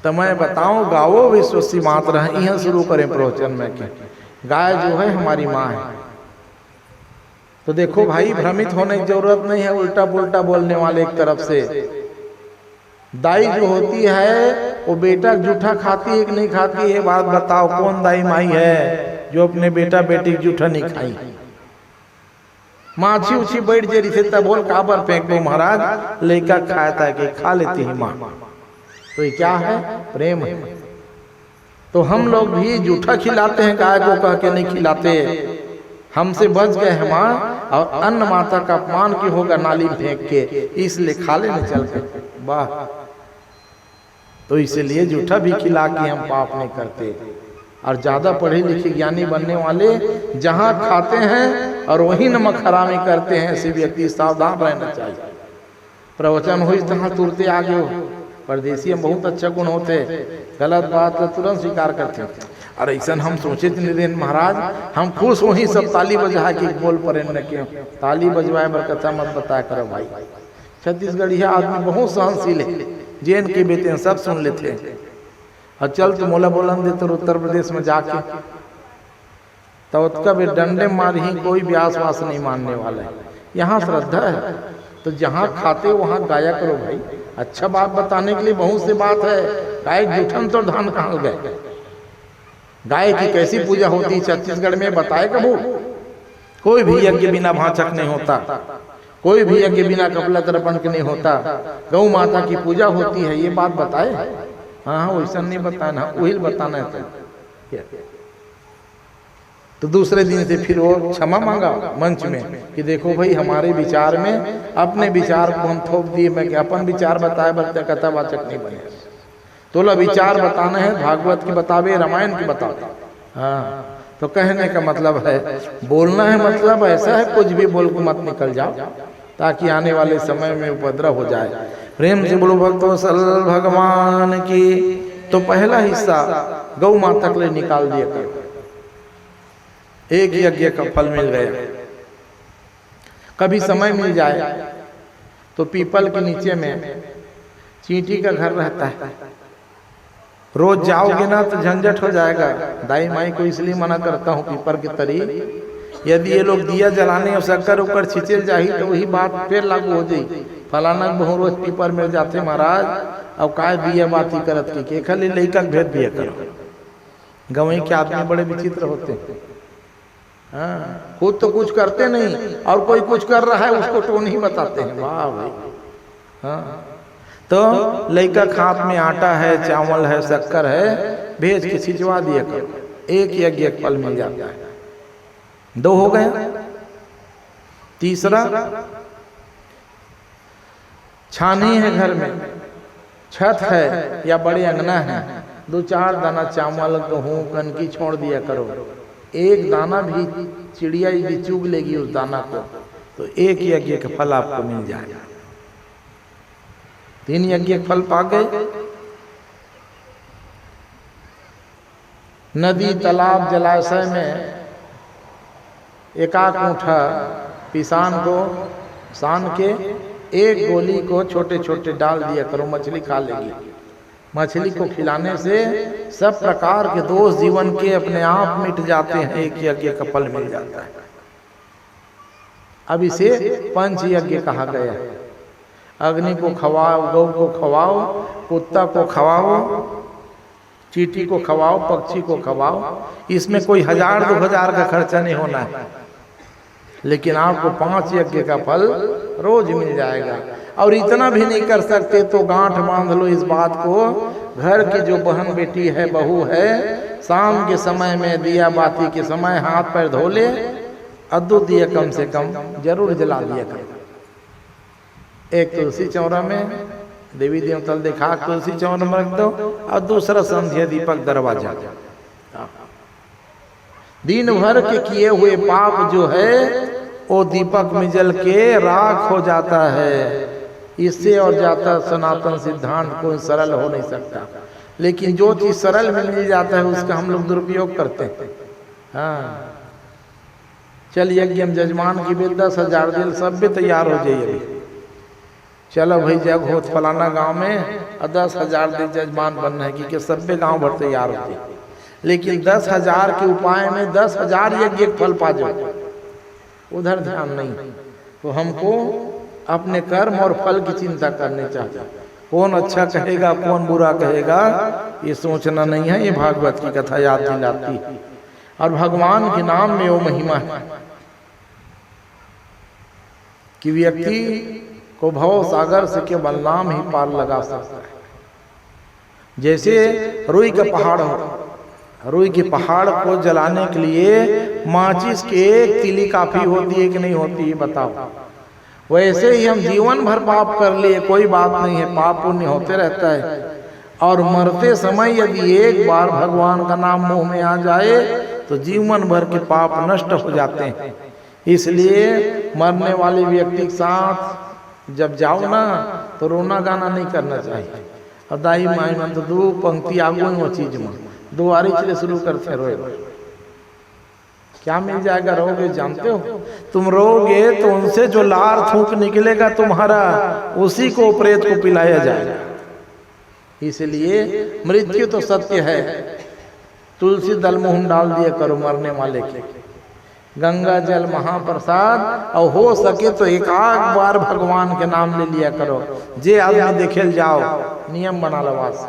तो मैं बताऊं गावो विश्वसी मात्र है, यहाँ शुरू करें प्रवचन में कि गाय जो है हमारी माँ है। तो देखो भाई भ्रमित होने की जरूरत नहीं है उल्टा पुल्टा बोलने वाले एक तरफ से। दाई जो होती है वो बेटा जूठा खाती है कि नहीं खाती है, बात बताओ कौन दाई माई है जो अपने बेटा बेटी जूठा नहीं खाई। माछी उछी बैठ जे रही तब बोल काबर फेंक दो महाराज, लेका खाया था कि खा लेती है माँ। तो ये क्या है? प्रेम है। तो हम लोग भी जूठा खिलाते हैं, गाय को कह के नहीं खिलाते। हमसे बच गए हैं माँ, और अन्न माता का अपमान क्यों होगा नाली फेंक के, इसलिए खा लेने चल के। वाह, तो इसलिए जूठा भी खिला के हम पाप नहीं करते। और ज्यादा पढ़े लिखे ज्ञानी बनने वाले जहाँ खाते हैं और वही नमक हरामी करते हैं, ऐसे व्यक्ति सावधान रहना चाहिए। प्रवचन हुई तहाँ तुरते आगे हो, परदेसी में बहुत अच्छा गुण होते, गलत बात तो तुरंत स्वीकार करते। और ऐसा हम सोचे थे महाराज हम खुश वही सब ताली बजा के बोल पड़े न क्यों ताली बजवाए बर कथा मत बताया करो भाई। छत्तीसगढ़िया आदमी बहुत सहनशील है, जैन के बेटे सब सुन लेते हैं। और चल तो मोला बोलन दे तो उत्तर प्रदेश में जाके तो उसका भी डंडे मार ही कोई व्यास वास नहीं मानने वाला है। यहाँ श्रद्धा है तो जहाँ खाते वहाँ गाया करो भाई। अच्छा बात बताने के लिए बहुत सी बात है। गाय जूठन तो धान कहाँ गए, गाय की कैसी पूजा होती है छत्तीसगढ़ में बताए कबू। कोई भी यज्ञ बिना भाचक नहीं होता, कोई भी यज्ञ बिना कपला तर्पण के नहीं होता। गौ माता की पूजा होती है, ये बात बताए। हाँ वैसा नहीं बताना, वही बताना है। तो दूसरे दिन से फिर वो क्षमा मांगा मंच में कि देखो भाई हमारे विचार में अपने विचार को हम थोप दिए। मैं अपन विचार बताए बता कथा वाचक नहीं बने। तोला विचार बताना है भागवत की बतावे, रामायण की बतावे। हाँ तो कहने का मतलब है बोलना है, मतलब ऐसा है कुछ भी बोल को मत निकल जाओ ताकि आने वाले समय में उपद्रव हो जाए। प्रेम से बोलो भक्तों सल भगवान की। तो पहला हिस्सा गौ माता के लिए निकाल दिया करो, एक यज्ञ का फल मिल गया। कभी समय मिल जाए तो पीपल के नीचे में चींटी का घर रहता है। रोज जाओगे ना तो झंझट हो जाएगा। दाई माई को इसलिए मना करता हूँ पीपर की तरी, यदि ये लोग दिया जलाने और शक्कर उकर छिचल जाही तो वही बात फिर लागू हो जाई। फलाना बहु रोज पीपर में जाते महाराज, अब काय दिया बाती करत की खाली लइका भेद दिया करो। गवई के आदमी बड़े विचित्र होते हैं। हाँ, खुद तो कुछ करते नहीं और कोई कुछ कर रहा है उसको टोन ही बताते हैं। वाह भाई। हाँ, तो लइका खात में आटा है, चावल है, शक्कर है, भेज के छिंचवा दिया करो, एक यज्ञ एक फल मिल जाता है। 2 हो गए। तीसरा, छानी है घर में, छत है या बड़े अंगना है, 2-4 दाना चावल गेहूं कनकी छोड़ दिया करो। एक दाना भी चिड़िया यदि चुग लेगी उस दाना को तो एक यज्ञ का फल आपको मिल जाएगा। 3 यज्ञ के फल पा गए। नदी तालाब जलाशय में एकाक मुठा पिसान को सान के एक गोली को छोटे छोटे डाल दिया करो, मछली खा लेगी। मछली को खिलाने से सब प्रकार के दोष जीवन के अपने आप मिट जाते हैं, एक यज्ञ का फल मिल जाता है। अब इसे पंच यज्ञ कहा गया है। अग्नि को खवाओ, गौ को खवाओ, कुत्ता को खवाओ, चींटी को खवाओ, पक्षी को खवाओ। इसमें कोई 1000-2000 का खर्चा नहीं होना है, लेकिन आपको 5 यज्ञ का फल रोज मिल जाएगा। और इतना भी नहीं कर सकते तो गांठ बांध लो इस बात को, घर की जो बहन बेटी है, बहू है, शाम के समय में दिया बाती के समय हाथ पैर धो ले, अद्दू दिया कम से कम जरूर जला दिया कर। एक तुलसी चौरा में देवी देवता दिखा तुलसी चौरा में रख दो, और दूसरा संध्या दीपक दरवाजा। दिन भर के किए हुए पाप जो है वो दीपक में जल के राख हो जाता है। इससे और जाता सनातन सिद्धांत कोई सरल हो नहीं सकता, लेकिन जो चीज सरल में मिल जाता है उसका हम लोग दुरुपयोग करते हैं। हाँ, चल यज्ञ में जजमान की भी 10,000 दिल सब भी तैयार हो जाइए। अभी चलो भाई जग हो फलाना गांव में 10,000 दिल जजमान बनना है कि सब भी गाँव भर तैयार होते, लेकिन 10,000 के उपाय में 10,000 यज्ञ फल पा जाओ, उधर ध्यान नहीं। तो हमको अपने कर्म और फल की चिंता करनी चाहिए। कौन अच्छा कहेगा कौन बुरा कहेगा ये सोचना नहीं है। ये भागवत की कथा याद दिलाती है। और भगवान के नाम में वो महिमा है कि व्यक्ति को भव सागर से केवल नाम ही पार लगा सकता है। जैसे रुई का पहाड़ हो, रुई के पहाड़ को जलाने के लिए माचिस के एक तिली काफी होती है कि नहीं होती है बताओ। वैसे ही हम जीवन भर पाप कर लिए कोई बात नहीं है, पाप पुण्य होते रहता है। और मरते समय यदि एक बार भगवान का नाम मुंह में आ जाए तो जीवन भर के पाप नष्ट हो जाते हैं। इसलिए मरने वाले व्यक्ति के साथ जब जाओ ना तो रोना गाना नहीं करना चाहिए। और दाई माई मन तो 2 पंक्ति आगू वो चीज में 2 आरी चले शुरू करते रोए। क्या मिल जाएगा रोगे जानते हो? तुम रोगे तो उनसे जो लार थूक निकलेगा तुम्हारा, उसी को प्रेत को पिलाया जाएगा। इसलिए मृत्यु तो सत्य है। तुलसी दल मुंह डाल दिया करो मरने वाले के, गंगा जल महाप्रसाद, और हो सके तो एक आध बार भगवान के नाम ले लिया करो। जे आदमी देखे जाओ, नियम बना लो वास।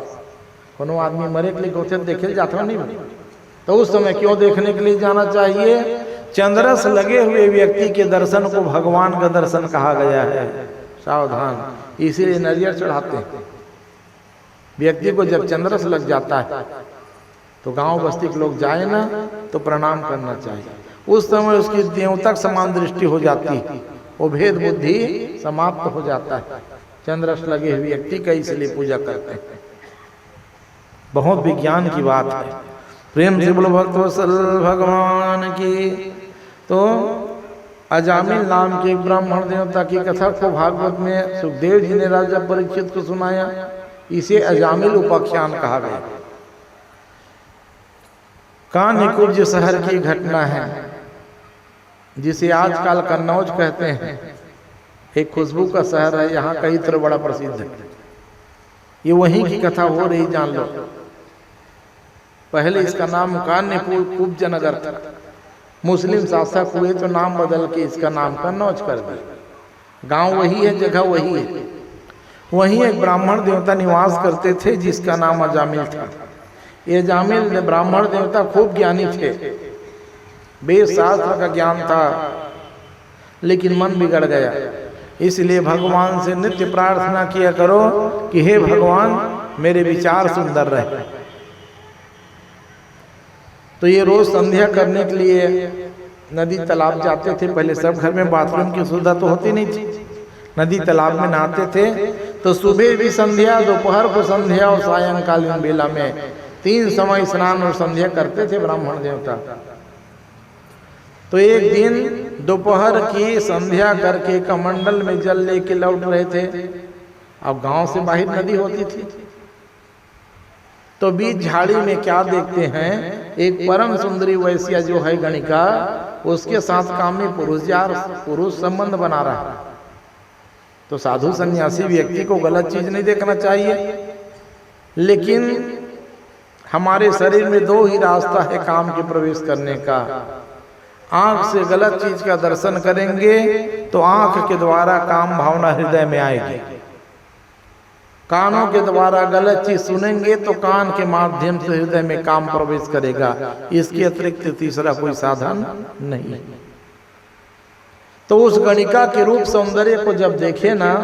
कोनो आदमी मरे के लिए गोते देखे जाता नहीं, तो उस समय क्यों देखने के लिए जाना चाहिए? चंद्रस लगे हुए व्यक्ति के दर्शन को भगवान का दर्शन कहा गया है। सावधान, इसीलिए नरियर चढ़ाते हैं। व्यक्ति को जब चंद्रस लग जाता है तो गांव बस्ती के लोग जाए ना तो प्रणाम करना चाहिए। उस समय उसकी देवता समान दृष्टि हो जाती है, वो भेद बुद्धि समाप्त हो जाता है। चंद्रस लगे हुए व्यक्ति का इसलिए पूजा करते हैं। बहुत विज्ञान की बात है। प्रेम से बोलो भक्तवत्सल भगवान की। तो अजामिल नाम के ब्राह्मण देवता की कथा को भागवत में सुखदेव जी ने राजा परीक्षित को सुनाया। इसे अजामिल उपाख्यान कहा गया। कान्यकुब्ज शहर की घटना है, जिसे आजकल कन्नौज कहते हैं। एक खुशबू का शहर है, यहाँ का इत्र बड़ा प्रसिद्ध है। ये वहीं की कथा हो रही, जान लो। पहले इसका नाम कान्यपुर कुब्जनगर था। मुस्लिम शासक हुए तो नाम बदल के इसका नाम कन्नौज कर दिया। गांव वही है, जगह वही है। वहीं एक ब्राह्मण देवता निवास करते थे जिसका नाम अजामिल था। ये अजामिल ब्राह्मण देवता खूब ज्ञानी थे, वेद शास्त्र का ज्ञान था, लेकिन मन बिगड़ गया। इसलिए भगवान से नित्य प्रार्थना किया करो कि हे भगवान, मेरे विचार सुंदर रहे। तो ये रोज संध्या करने के लिए नदी तालाब जाते थे। पहले सब घर में बाथरूम की सुविधा तो होती नहीं थी, नदी तालाब में नहाते थे। तो सुबह भी संध्या, दोपहर को संध्या और सायंकालीन बेला में 3 समय स्नान और संध्या करते थे ब्राह्मण देवता। तो एक दिन दोपहर की संध्या करके कमंडल में जल लेके लौट रहे थे। अब गांव से बाहर नदी होती थी, तो बीच झाड़ी में क्या देखते हैं, एक परम सुंदरी वैश्या जो है गणिका, उसके साथ कामी पुरुष संबंध बना रहा है। तो साधु सन्यासी व्यक्ति को गलत चीज नहीं देखना चाहिए, लेकिन हमारे शरीर में 2 ही रास्ता है काम के प्रवेश करने का। आंख से गलत चीज का दर्शन करेंगे तो आंख के द्वारा काम भावना हृदय में आएगी। कानों के द्वारा गलत चीज सुनेंगे तो कान के माध्यम से हृदय में काम प्रवेश करेगा। इसके अतिरिक्त तीसरा कोई साधन नहीं। तो उस गणिका के रूप सौंदर्य को जब देखे ना,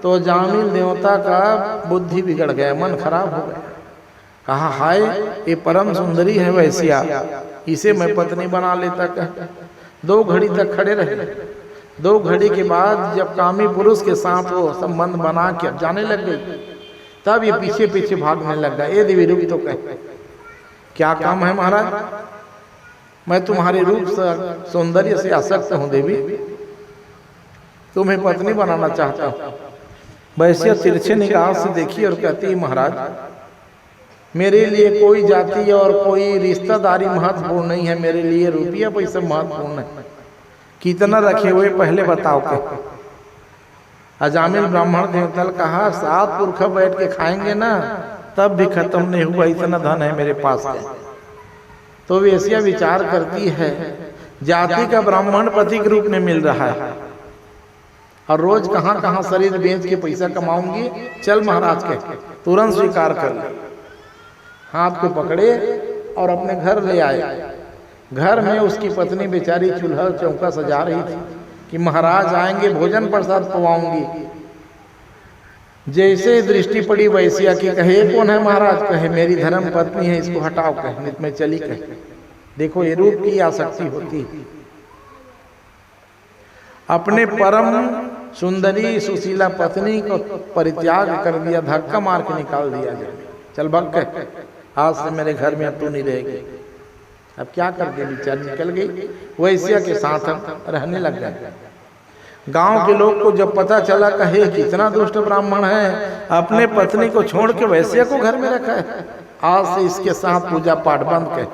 तो जामिल देवता का बुद्धि बिगड़ गया, मन खराब हो गया। कहा, हाय, ये परम सुंदरी है वैश्या, इसे मैं पत्नी बना लेता। 2 घड़ी तक खड़े रहे। 2 घड़ी के बाद जब कामी पुरुष के साथ वो संबंध बना के जाने लग गई, तब ये पीछे पीछे भागने लग गया। ये देवी रूप तो कहे, क्या काम है महाराज, मैं तुम्हारे रूप से सौंदर्य से आसक्त हूँ देवी, तुम्हें पत्नी बनाना चाहता हूँ। वैश्या तिरछे निगाह से देखी और कहती, महाराज, मेरे लिए कोई जाति और कोई रिश्तेदारी महत्वपूर्ण नहीं है, मेरे लिए रुपया पैसा महत्वपूर्ण है। कितना रखे हुए पहले बताओ के। अजामिल ब्राह्मण देवता कहा, 7 पुरखा बैठ के खाएंगे ना, तब भी खत्म नहीं हुआ, इतना धन है मेरे पास है। तो वैश्या विचार करती है, जाति का ब्राह्मण पति के रूप में मिल रहा है और रोज कहाँ कहाँ शरीर बेच के पैसा कमाऊंगी, चल महाराज के तुरंत स्वीकार कर ले। हाथ को पकड़े और अपने घर ले आए। घर में उसकी पत्नी बेचारी चूल्हा चौका सजा रही थी कि महाराज आएंगे, भोजन प्रसाद पवाऊंगी। जैसे दृष्टि पड़ी वैश्या की, कहे कौन है महाराज, कहे मेरी धर्म पत्नी है, इसको हटाओ, कहे नित में चली। कहे देखो ये रूप की आसक्ति होती। अपने परम सुंदरी सुशीला पत्नी को परित्याग कर दिया, धक्का मार के निकाल दिया जाए, चल भग के, आज से मेरे घर में अब तू नहीं रहेगी। अब क्या कर दे, बेचारी निकल गई, वैश्या के साथ रहने लग गए। गांव के लोग को जब पता चला, कहे कितना दुष्ट ब्राह्मण है, अपने पत्नी को छोड़ के वैश्या को घर में रखा है, आज से इसके साथ पूजा पाठ बंद कर।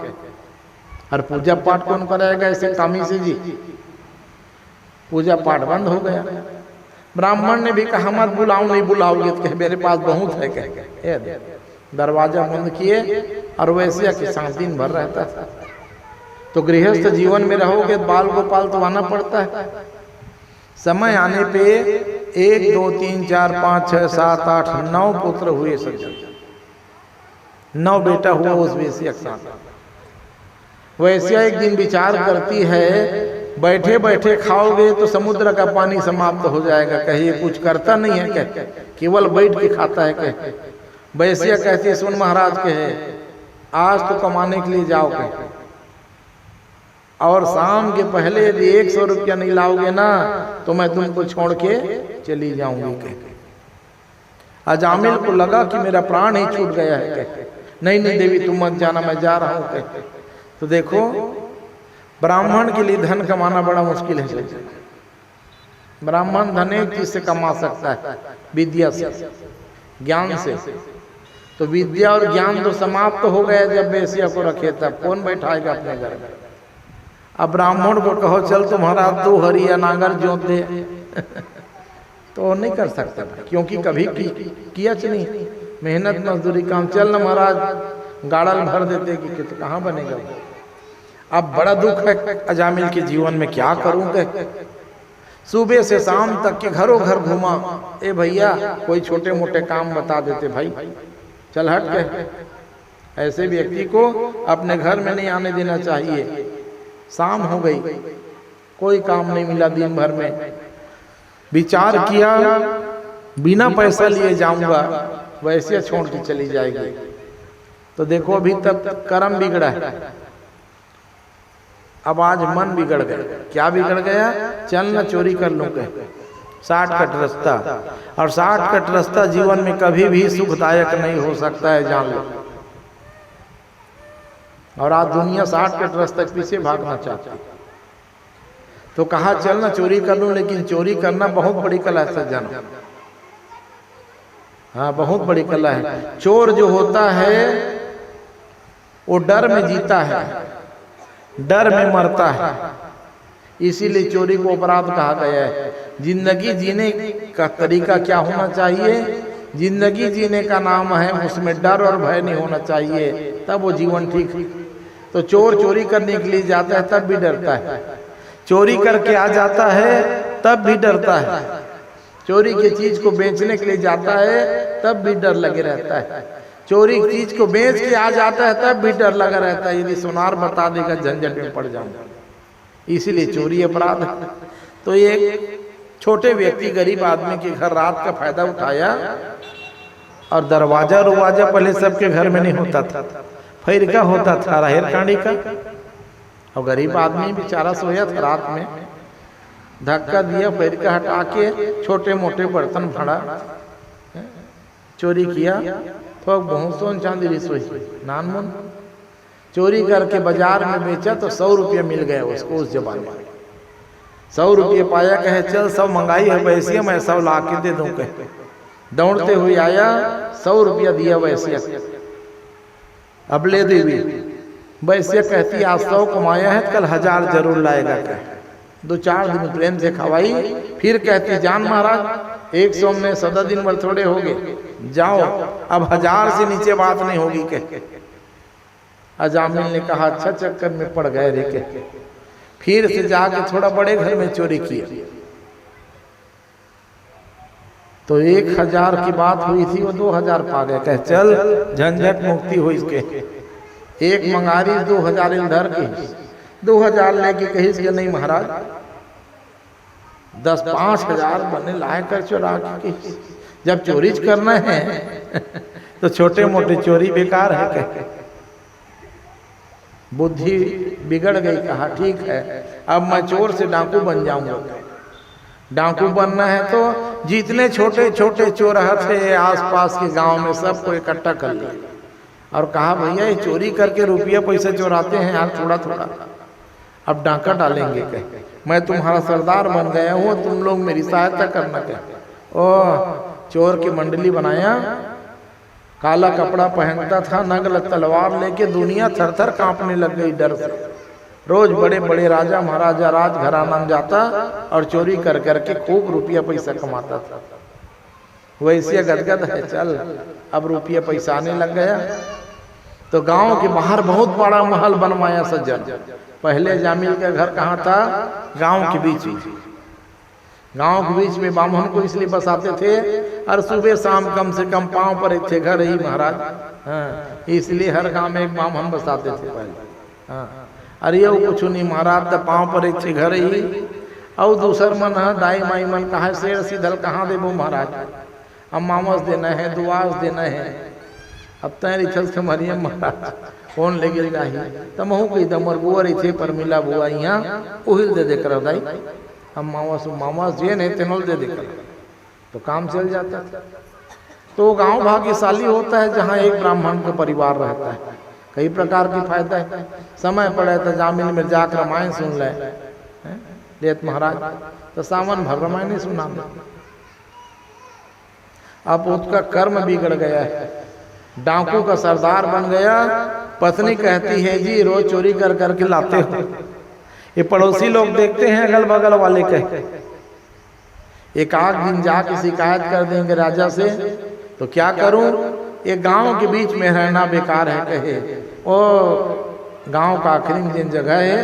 और पूजा पाठ कौन कराएगा, ऐसे कामी से जी, पूजा पाठ बंद हो गया। ब्राह्मण ने भी कहा, मत बुलाओ, नहीं बुलाओगे तो कहे मेरे पास बहुत है। कहे दरवाजा बंद किए और वैश्या के साथ दिन भर रहता था। तो गृहस्थ जीवन में रहोगे, बाल गोपाल तो आना पड़ता है। समय आने पे 1 2 3 4 5 6 7 8 9 पुत्र हुए, सज्जन 9 बेटा हुआ उस वैश्या के साथ। वैश्या एक दिन विचार करती है, बैठे बैठे खाओगे तो समुद्र का पानी समाप्त हो जाएगा, कहे कुछ करता नहीं है, कहे केवल बैठ के खाता है। कहे वैश्या कहती है, सुन महाराज, कहे आज तो कमाने के लिए जाओ, कहे और शाम के पहले यदि 100 रुपया नहीं लाओगे ना, तो मैं तुमको छोड़ के चली जाऊंगी। कहे अजामिल को लगा कि मेरा प्राण ही छूट गया है। कहे नहीं नहीं देवी, तुम मत जाना, मैं जा रहा हूँ। कहे तो देखो, ब्राह्मण के लिए धन कमाना बड़ा मुश्किल है। ब्राह्मण धन एक चीज से कमा सकता है, विद्या से, ज्ञान से। तो विद्या और ज्ञान तो समाप्त हो गया जब वैश्या को रखे, तब कौन बैठाएगा अपने घर में। अब ब्राह्मण को कहो चल तुम्हारा 2 हरिया नांगर जोत दे तो नहीं कर सकता, क्योंकि कभी किया नहीं मेहनत मजदूरी काम। चल न महाराज गाड़ल भर देते कि तो कहाँ बनेगा। अब बड़ा दुख है अजामिल के जीवन में, क्या करूं कह सुबह से शाम तक के घरों घर घुमा। ए भैया कोई छोटे मोटे काम बता देते, भाई चल हट के। ऐसे व्यक्ति को अपने घर में नहीं आने देना चाहिए। शाम हो गई, कोई काम नहीं मिला दिन भर में। विचार किया बिना पैसा लिए जाऊंगा, वैसे छोड़ के चली जाएगी। तो देखो अभी तक कर्म बिगड़ा है, अब आज मन बिगड़ गया। क्या बिगड़ गया? चल न चोरी कर लूं के शॉर्टकट रास्ता। और शॉर्टकट रास्ता जीवन में कभी भी सुखदायक नहीं हो सकता है, जान लो। और आज दुनिया शॉर्टकट रास्ते के पीछे भागना चाहती। तो कहा चल ना चोरी कर लूं, लेकिन चोरी करना बहुत बड़ी कला है सज्जन। हाँ बहुत बड़ी कला है। चोर जो होता है वो डर में जीता है, डर में मरता है। इसीलिए चोरी को अपराध कहा गया है। जिंदगी जीने का तरीका क्या होना चाहिए? जिंदगी जीने का नाम है उसमें डर और भय नहीं होना चाहिए, तब वो जीवन ठीक। तो चोर चोरी करने के लिए जाता है तब भी डरता है, चोरी करके आ जाता है तब भी डरता है, चोरी की चीज को बेचने के लिए जाता है तब भी डर लगे रहता है, चोरी की चीज को बेच के आ जाता है तब भी डर लगा रहता है, यदि सुनार बता देगा झंझट में पड़ जाऊंगा। इसीलिए चोरी अपराध है। तो ये छोटे व्यक्ति गरीब आदमी के घर रात का फायदा उठाया, और दरवाजा रुवाजा पहले सबके घर में नहीं होता था, फैर का होता था राहेर कांडी का। और गरीब आदमी बेचारा सोया था रात में, धक्का दिया, फैर का हटा के छोटे मोटे बर्तन भरा, चोरी किया। तो बहुत सोन चांदी रसोई नान मुन चोरी करके बाजार में बेचा तो 100 रुपया मिल गया उसको। उस जमाने में 100 रुपये पाया, कहे चल 100 मंगाई है वैसे मैं 100 ला के दे दूं। कहे दौड़ते हुए आया, 100 रुपया दिया वैसे, अब ले देवी। वैसे कहती आज 100 कमाया है कल 1000 जरूर लाएगा। कहे 2-4 दिन प्रेम से खवाई, फिर कहती जान महाराज 100 में 14 दिन भर थोड़े हो गए, जाओ अब 1000 से नीचे बात नहीं होगी। कहे अजामिल ने कहा अच्छा चक्कर में पड़ गए रे। के फिर से जाके थोड़ा बड़े घर में चोरी किया, तो 1000 की बात हुई थी वो 2000 पा गए। कहे चल झंझट मुक्ति हुई इसके। एक मंगारी 2000 इधर की, 2000 लेके कही से नहीं महाराज 10-5000 बने लाए कर चुरा के। जब चोरी करना है तो छोटे मोटे चोरी बेकार है। कहे बुद्धि बिगड़ गई, कहा ठीक है अब मैं चोर से डाकू बन जाऊंगा। डाकू बनना है तो जितने छोटे छोटे चौराहे थे आसपास के गांव में सबको इकट्ठा कर लिया, और कहा भैया ये चोरी करके रुपया पैसे चुराते हैं यार थोड़ा थोड़ा, अब डाका डालेंगे। कहे मैं तुम्हारा सरदार बन गया हूँ, तुम लोग मेरी सहायता करना। कहे ओ चोर की मंडली बनाया, काला कपड़ा पहनता था, नगल तलवार लेके दुनिया थर थर कांपने लग गई डर से। रोज बड़े बड़े राजा महाराजा राजघराना में जाता और चोरी कर करके खूब रुपया पैसा कमाता था। वैसे गदगद है, चल अब रुपया पैसा आने लग गया। तो गांव के बाहर बहुत बड़ा महल बनवाया सज्जन। पहले जामिल का घर कहाँ था? गांव के बीच में। गांव के बीच में बामन को इसलिए बसाते थे और सुबह शाम कम से कम पांव पर एक थे घर ही महाराज। हाँ, इसलिए हर गांव में एक बामन बसाते थे पहले। हाँ, अरे ये कुछ नहीं महाराज, तो पांव पर एक थे घर ही। और दूसर मन है दाई माई मन कहा शेर सीधल कहाँ देबो महाराज, अब मामस देना है, दुआस देना है, अब तैयारी छल से मरियम महाराज कौन ले गिर जाही। तो महू कही दमर बुआ रही थे पर मिला बुआ यहाँ उहिल दे देकर दाई, हम मामास जे नहीं तेनोल दे देकर, तो काम चल जाता था। तो गांव भाग्यशाली होता है जहाँ एक ब्राह्मण का परिवार रहता है। कई प्रकार की फायदा है। समय पड़े तो जामिल में जाकर रामायण सुन लेत महाराज, तो सावन भर रामायण नहीं सुना। अब उसका कर्म बिगड़ गया है, डाकू का सरदार बन गया। पत्नी कहती है जी रोज चोरी कर करके लाते हो। ये पड़ोसी लोग देखते हैं अगल बगल वाले, कहे एक आध दिन जाके शिकायत कर देंगे राजा से तो क्या करूं, एक गांव के बीच में रहना बेकार है कहे। ओ गांव का आखिरी दिन जगह है,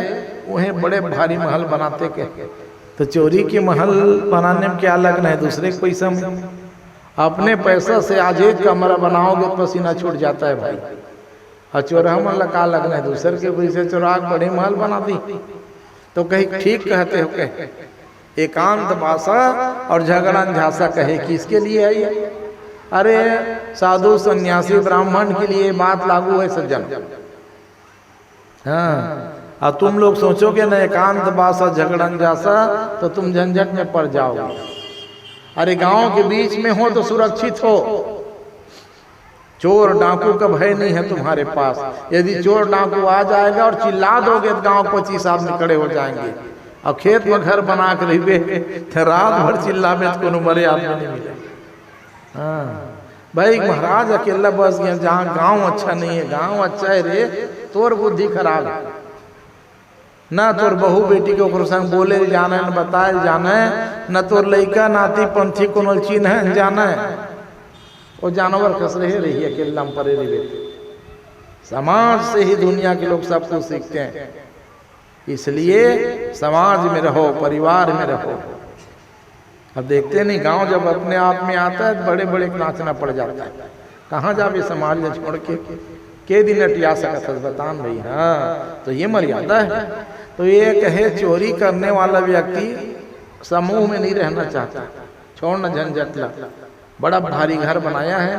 वहीं बड़े भारी महल बनाते कहे। तो चोरी के महल बनाने में क्या लगना है, दूसरे के पैसा में। अपने पैसा से आज एक कमरा बनाओगे तो पसीना छूट जाता है भाई। और चोरा मन का लगना है, दूसरे के पैसे चुरा के बड़े महल बना दी। तो कहीं ठीक कहते हो कहे, एकांत भाषा और झगड़न झांसा कहे किसके लिए है ये? अरे साधु सन्यासी ब्राह्मण के लिए बात लागू है सज्जन। हाँ, और तुम लोग सोचोगे ना एकांत भाषा झगड़न झांसा तो तुम झंझट में पड़ जाओगे। अरे गांव के बीच में हो तो सुरक्षित हो, चोर डाकू का भय नहीं है तुम्हारे पास। यदि चोर डाकू आ जाएगा और चिल्ला दोगे तो गांव 25 आदमी खड़े हो जाएंगे। और खेत में घर बना के रहिबे रात भर चिल्लावे तो कोनो मरे आदमी नहीं मिले। हाँ भाई, महाराज अकेला बस गया, जहाँ गांव अच्छा नहीं है। गांव अच्छा है रे, तोर बुद्धि खराब है ना। तोर बहू बेटी के ओकर संग बोले जाना है, न बताए जाना है, न तोर लइका नाती पंथी कोनो चिन्ह है जाना है। वो जानवर खस रही अकेला में परे रहे। समाज से ही दुनिया के लोग सब कुछ सीखते हैं। इसलिए समाज में रहो, परिवार में रहो। अब देखते नहीं, गांव जब अपने आप में आता है तो बड़े बड़े नाचना पड़ जाता है। कहाँ जावे समाज में छोड़ के दिन अटिया सकत बतान भाई। हाँ, तो ये मर्यादा है। तो ये कहे चोरी करने वाला व्यक्ति समूह में नहीं रहना चाहता, छोड़ना झंझटला। बड़ा भारी घर बनाया है।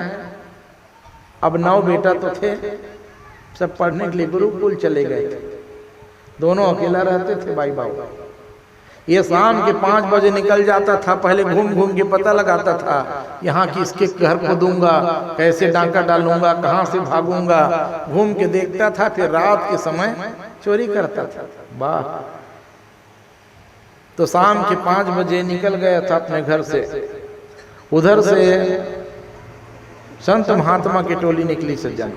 अब 9 बेटा तो थे, सब पढ़ने के लिए गुरुकुल चले गए थे। दोनों अकेला रहते थे भाई बाबू। ये शाम के 5 बजे निकल जाता था, पहले घूम घूम के पता लगाता था यहाँ किसके घर को दूंगा, कैसे डांका डालूंगा, कहाँ से भागूंगा, घूम के देखता था। फिर रात के समय चोरी करता था। वाह! तो शाम के 5 बजे निकल गया था अपने घर से। उधर से संत महात्मा की टोली निकली सज्जन।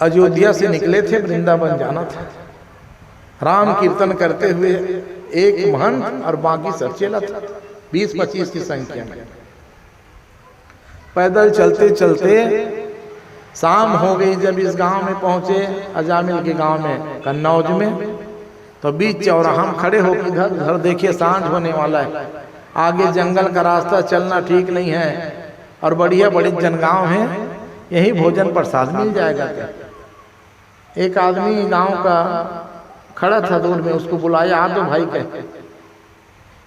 अयोध्या से निकले थे, वृंदावन जाना था। राम कीर्तन करते हुए एक महंत और बाकी सब चेला था, 20-25 की संख्या में। पैदल चलते चलते शाम हो गई। जब इस गांव में पहुंचे, अजामिल के गांव में, कन्नौज में, तो बीच चौराहा में खड़े होकर इधर देखिए सांझ होने वाला है। आगे जंगल का रास्ता, चलना ठीक नहीं है और बढ़िया बड़ी जनगांव है, यही भोजन प्रसाद मिल जाएगा क्या? एक आदमी गांव का खड़ा था दूर में, उसको बुलाया, आ तो भाई कहे,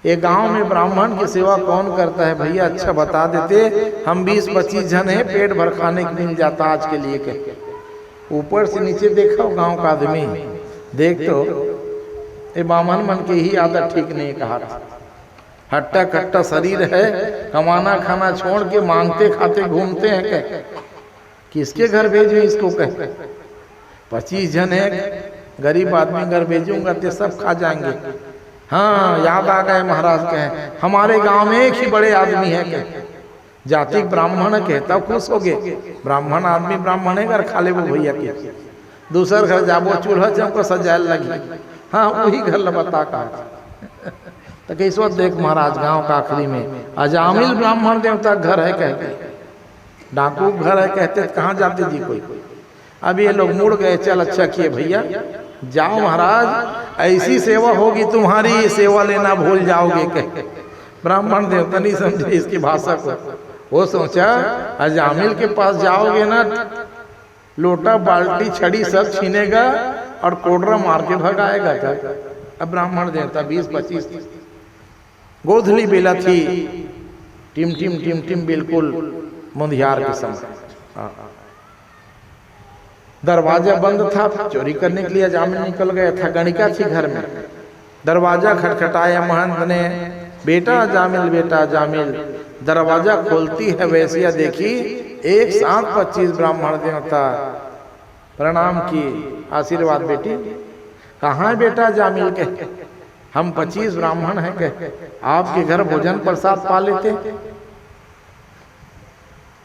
ये गांव में ब्राह्मण की सेवा कौन करता है भैया? अच्छा बता देते, हम 20-25 जन हैं, पेट भर खाने को मिल जाता आज के लिए कहे। ऊपर से नीचे देखा गांव का आदमी, देख तो ये ब्राह्मण मन की ही आदत ठीक नहीं। कहा हट्टा कट्टा शरीर है, कमाना खाना छोड़ के मांगते खाते घूमते हैं। कह किसके घर भेजूं इसको? कह 25 जन है, गरीब आदमी घर भेजूंगा तो सब खा जाएंगे। हाँ, याद आ गए महाराज कहे, हमारे गांव में एक ही बड़े आदमी है, कह जाति ब्राह्मण के, तब खुश हो गए। ब्राह्मण आदमी ब्राह्मण है, घर खा ले वो भैया के। दूसर घर जाबो, चूल्हा चमको सजायल लगी। हाँ, वही घर बता कहा। तो किस वक्त देख महाराज गांव का आखिरी में अजामिल ब्राह्मण देवता घर है कहते, डाकू घर है कहते, कहाँ जाते जी कोई? अब ये लोग मुड़ गए। चल अच्छा किए भैया, जाओ महाराज, ऐसी सेवा होगी तुम्हारी, ये सेवा लेना भूल जाओगे। कह ब्राह्मण देवता नहीं समझे इसकी भाषा को। वो सोचा अजामिल के पास जाओगे ना, लोटा बाल्टी छड़ी सब छीनेगा और कोडरा मार के भगाएगा। अब ब्राह्मण देवता 20-25 गोधली बेला थी, टिम टिम टिम टिम बिल्कुल मुंधियार के समय। दरवाजा बंद था, चोरी करने के लिए अजामिल निकल गया था। गणिका थी घर में, दरवाजा खटखटाया। महंत ने, बेटा अजामिल, बेटा अजामिल। दरवाजा खोलती है वैसिया देखी, एक साथ 25 ब्राह्मण देवता प्रणाम की, आशीर्वाद बेटी। कहाँ है बेटा अजामिल? के हम 25 ब्राह्मण हैं, के आपके घर भोजन प्रसाद पा लेते।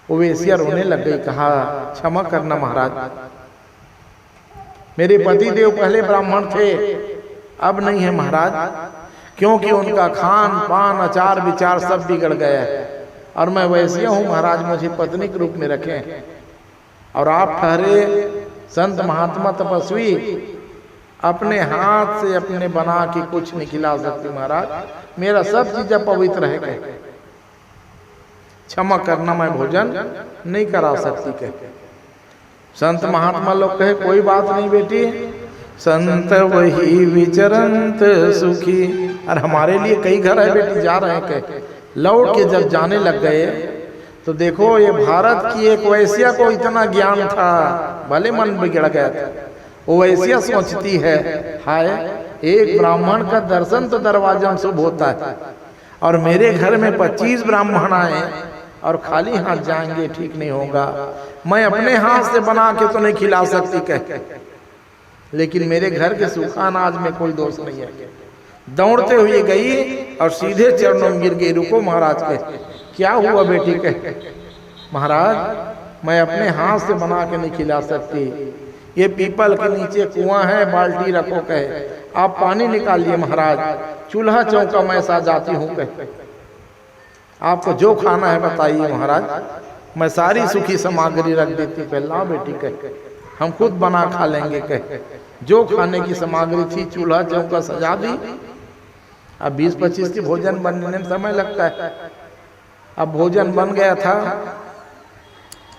वो वेसिया रोने लग गई। कहा क्षमा करना महाराज, मेरे पति देव पहले ब्राह्मण थे, अब नहीं है महाराज। क्योंकि उनका खान पान आचार विचार सब बिगड़ गया है। और मैं वैसे हूँ महाराज, मुझे पत्नी के रूप में रखें। और आप ठहरे संत महात्मा तपस्वी, अपने हाथ से अपने बना के कुछ नहीं खिला सकती महाराज, मेरा सब चीजें पवित्र है, कह क्षमा करना, मैं भोजन नहीं करा सकती। कह संत महात्मा लोग कहे कोई बात नहीं बेटी, संत वही विचरंत सुखी। और हमारे लिए कई घर है बेटी, जा रहे हैं। कह लौट के जब जाने लग गए तो देखो ये भारत की एक वैश्या को इतना ज्ञान था, भले मन बिगड़ गया था। वो वैश्या सोचती है, हाय एक ब्राह्मण का दर्शन तो दरवाजा शुभ होता है, और मेरे घर में 25 ब्राह्मण आए और खाली हाथ जाएंगे, ठीक नहीं होगा। मैं अपने हाथ से बना के तो नहीं खिला सकती। कह लेकिन मेरे घर के सूखा अनाज में कोई दोष नहीं है। दौड़ते हुए गई और सीधे चरणों में गिर गई। रुको महाराज, कह क्या हुआ बेटी? कह महाराज मैं अपने हाथ से बना के नहीं खिला सकती, ये पीपल के नीचे कुआं है, बाल्टी रखो। कहे आप पानी निकालिए महाराज, चूल्हा चौका मैं सा जाती हूँ। कह आपको जो खाना है बताइए महाराज, मैं सारी सूखी सामग्री रख देती। पहला बेटी कह हम खुद बना खा लेंगे। कह जो खाने की सामग्री थी चूल्हा चौका सजा दी। अब 20-25 की भोजन बनने में समय लगता है। अब भोजन बन गया था,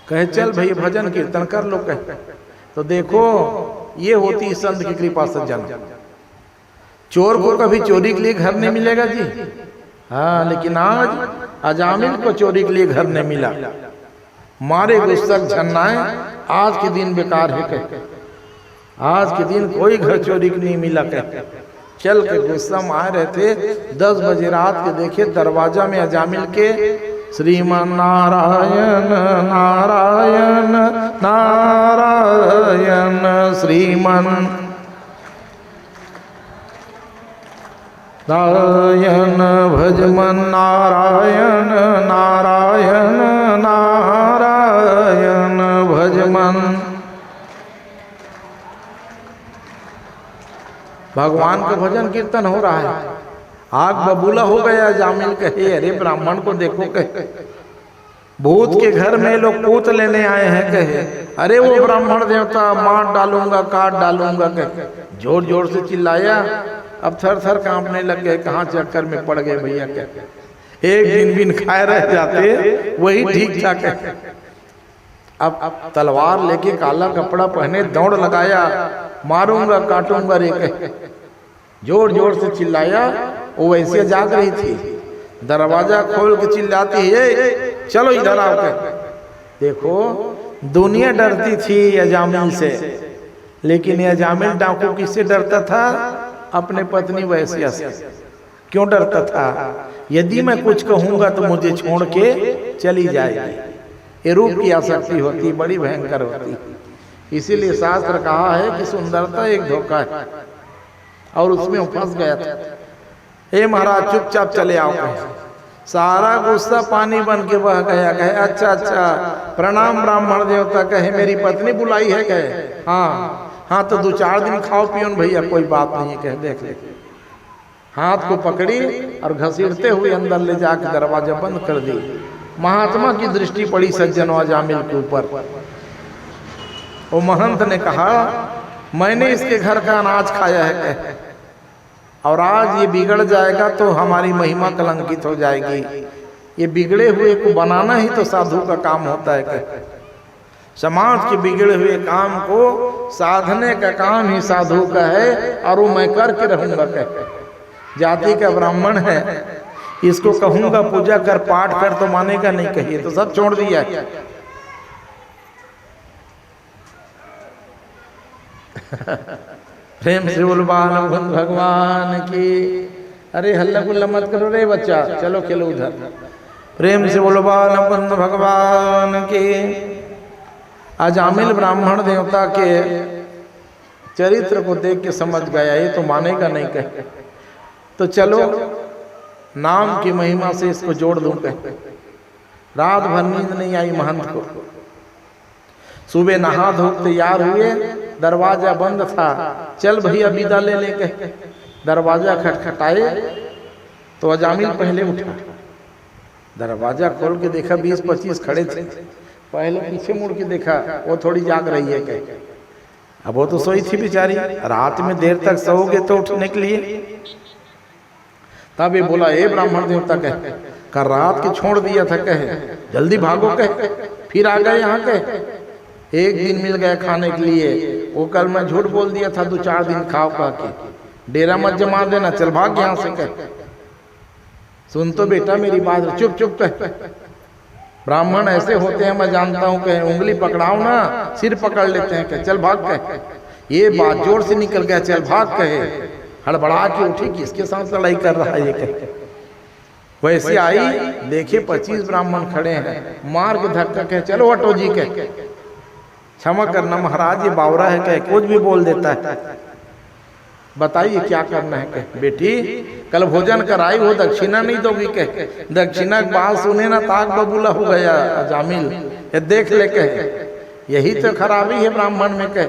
कहे चल भाई भजन कीर्तन कर लो। कह तो देखो ये होती संत की कृपा सज्जन। चोर को कभी चोरी के लिए घर नहीं मिलेगा जी, हाँ, लेकिन आज अजामिल को चोरी के लिए घर नहीं मिला। मारे गुस्सक झन्नाए आज के दिन बेकार है। कह आज के दिन कोई घर चोरी के नहीं मिला। कह चल के गुस्सा में आए रहे थे, 10 बजे रात के देखे दरवाजा में अजामिल के श्रीमान नारायण नारायण नारायण श्रीमान नारायण भजमन नारायण नारायण नारायण भजमन। भगवान का भजन कीर्तन हो रहा है। आग बबूला हो गया। जामिल कहे अरे ब्राह्मण को देखो, कहे भूत के घर में लोग पूत लेने आए हैं। कहे अरे वो ब्राह्मण देवता मार डालूंगा काट डालूंगा। कहे जोर जोर से चिल्लाया। अब थर थर कांपने लग गए, कहाँ चक्कर में पड़ गए भैया। कहे एक दिन बिन खाए रह जाते वही ठीक था। कहे अब तलवार लेके काला कपड़ा पहने दौड़ लगाया, मारूंगा काटूंगा रे। कहे जोर जोर से चिल्लाया। वो वैसे जाग रही थी, दरवाजा खोल के चिल्लाती है चलो इधर आओ। कहे देखो दुनिया डरती थी अजामिल से, लेकिन अजामिल डाकू किससे डरता था? अपने पत्नी वैश्या से। क्यों डरता था? यदि मैं कुछ कहूंगा तो मुझे छोड़ के चली जाएगी। ये रूप की आसक्ति होती, बड़ी भयंकर होती। इसीलिए शास्त्र कहा है कि सुंदरता एक धोखा है, और उसमें वो फंस गया था। हे महाराज चुपचाप चले आओ। सारा गुस्सा पानी बन के बह गया। कहे अच्छा अच्छा प्रणाम ब्राह्मण देवता। कहे मेरी पत्नी बुलाई है। कहे हाँ हाँ, तो 2-4 दिन खाओ पियो भैया, कोई बात नहीं है। कहे देख ले। हाथ को पकड़ी और घसीटते हुए अंदर ले जाकर दरवाजा बंद कर दी। महात्मा की दृष्टि पड़ी सज्जनों अजामिल के ऊपर। वो महंत ने कहा मैंने इसके घर का अनाज खाया है, और आज ये बिगड़ जाएगा तो हमारी महिमा कलंकित हो जाएगी। ये बिगड़े हुए को बनाना ही तो साधु का काम होता है। कहे समाज के बिगड़े हुए काम को साधने का काम ही साधु का है, और वो मैं करके रहूंगा। कहे जाति का ब्राह्मण है, इसको कहूंगा पूजा कर पाठ कर तो मानेगा नहीं। कहिए तो सब छोड़ दिया। प्रेम से बोल भगवान की। अरे हल्ला गुल्ला मत करो रे बच्चा, चलो खेलो उधर। प्रेम से बोलो भगवान की। अजामिल ब्राह्मण देवता के चरित्र को देख के समझ गया ये तो मानेगा नहीं। कहे तो चलो नाम की महिमा से इसको जोड़ दूं। कहे रात भर नींद नहीं आई महंत को। सुबह नहा धो तैयार हुए, दरवाजा बंद था। चल भैया विदा ले ले। कहे दरवाजा खटखटाए तो अजामिल पहले उठा, दरवाजा खोल के देखा 20-25 खड़े थे। पहले पीछे मुड़ के देखा, वो थोड़ी जाग रही है कह, अब वो तो सोई थी बेचारी, रात में देर तक सोओगे तो उठने के लिए। तब ये बोला, ए ब्राह्मण देवता कह रात के छोड़ दिया था, कहे जल्दी भागो, कह फिर आ गए यहाँ, कह 1 दिन मिल गया खाने के लिए, वो कल मैं झूठ बोल दिया था 2-4 दिन खाओ कह के, डेरा मत जमा देना, चल भाग यहाँ से, कह सुन तो बेटा मेरी बात, चुप चुप कह, ब्राह्मण ऐसे होते हैं मैं जानता हूँ, कहे उंगली पकड़ाओ ना सिर पकड़ लेते हैं, कह चल भाग, कह ये बात जोर से निकल गया, चल भाग, कहे हड़बड़ा के उठी, किसके साथ लड़ाई कर रहा है ये, कह वैसे आई देखे 25 ब्राह्मण खड़े हैं, मार के धक्का, कह चलो हटो जी, कह क्षमा करना महाराज ये बावरा है, कह कुछ भी बोल देता है, बताइए क्या करना है, कह बेटी कल भोजन कराई वो दक्षिणा नहीं दोगी, कह दक्षिणा की बात सुने ना ताक बबूला हो गया अजामिल, ये देख ले, कह यही तो खराबी है ब्राह्मण में, कह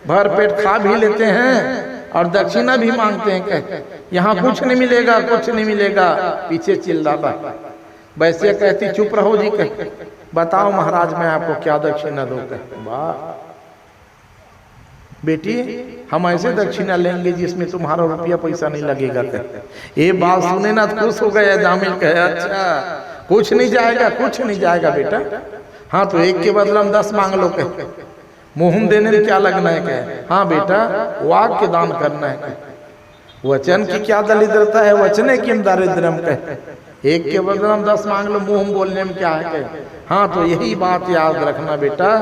भर पेट खा भी लेते हैं और दक्षिणा भी मांगते हैं, कह यहाँ कुछ नहीं मिलेगा, कुछ नहीं मिलेगा, पीछे चिल्लाता। वैसे कहती चुप रहो जी, कह बताओ महाराज मैं आपको क्या दक्षिणा दूं, कह वाह बेटी हम ऐसे दक्षिणा लेंगे जिसमें तुम्हारा रुपया पैसा नहीं लगेगा, कह ये बात सुने ना खुश हो गया जामिल, कहे अच्छा कुछ नहीं जाएगा, कुछ नहीं जाएगा बेटा, हाँ तो 1 के बदला में 10 मांग लो, कह मुहम देने में क्या लगना है, कह हाँ बेटा वाक के दान करना है, कह वचन की क्या दरिद्रता है, वचने किम दारिद्र्यम, कह 1 के बदला में 10 मांग लो, मुहम बोलने में क्या है, कह हाँ तो यही बात याद रखना बेटा,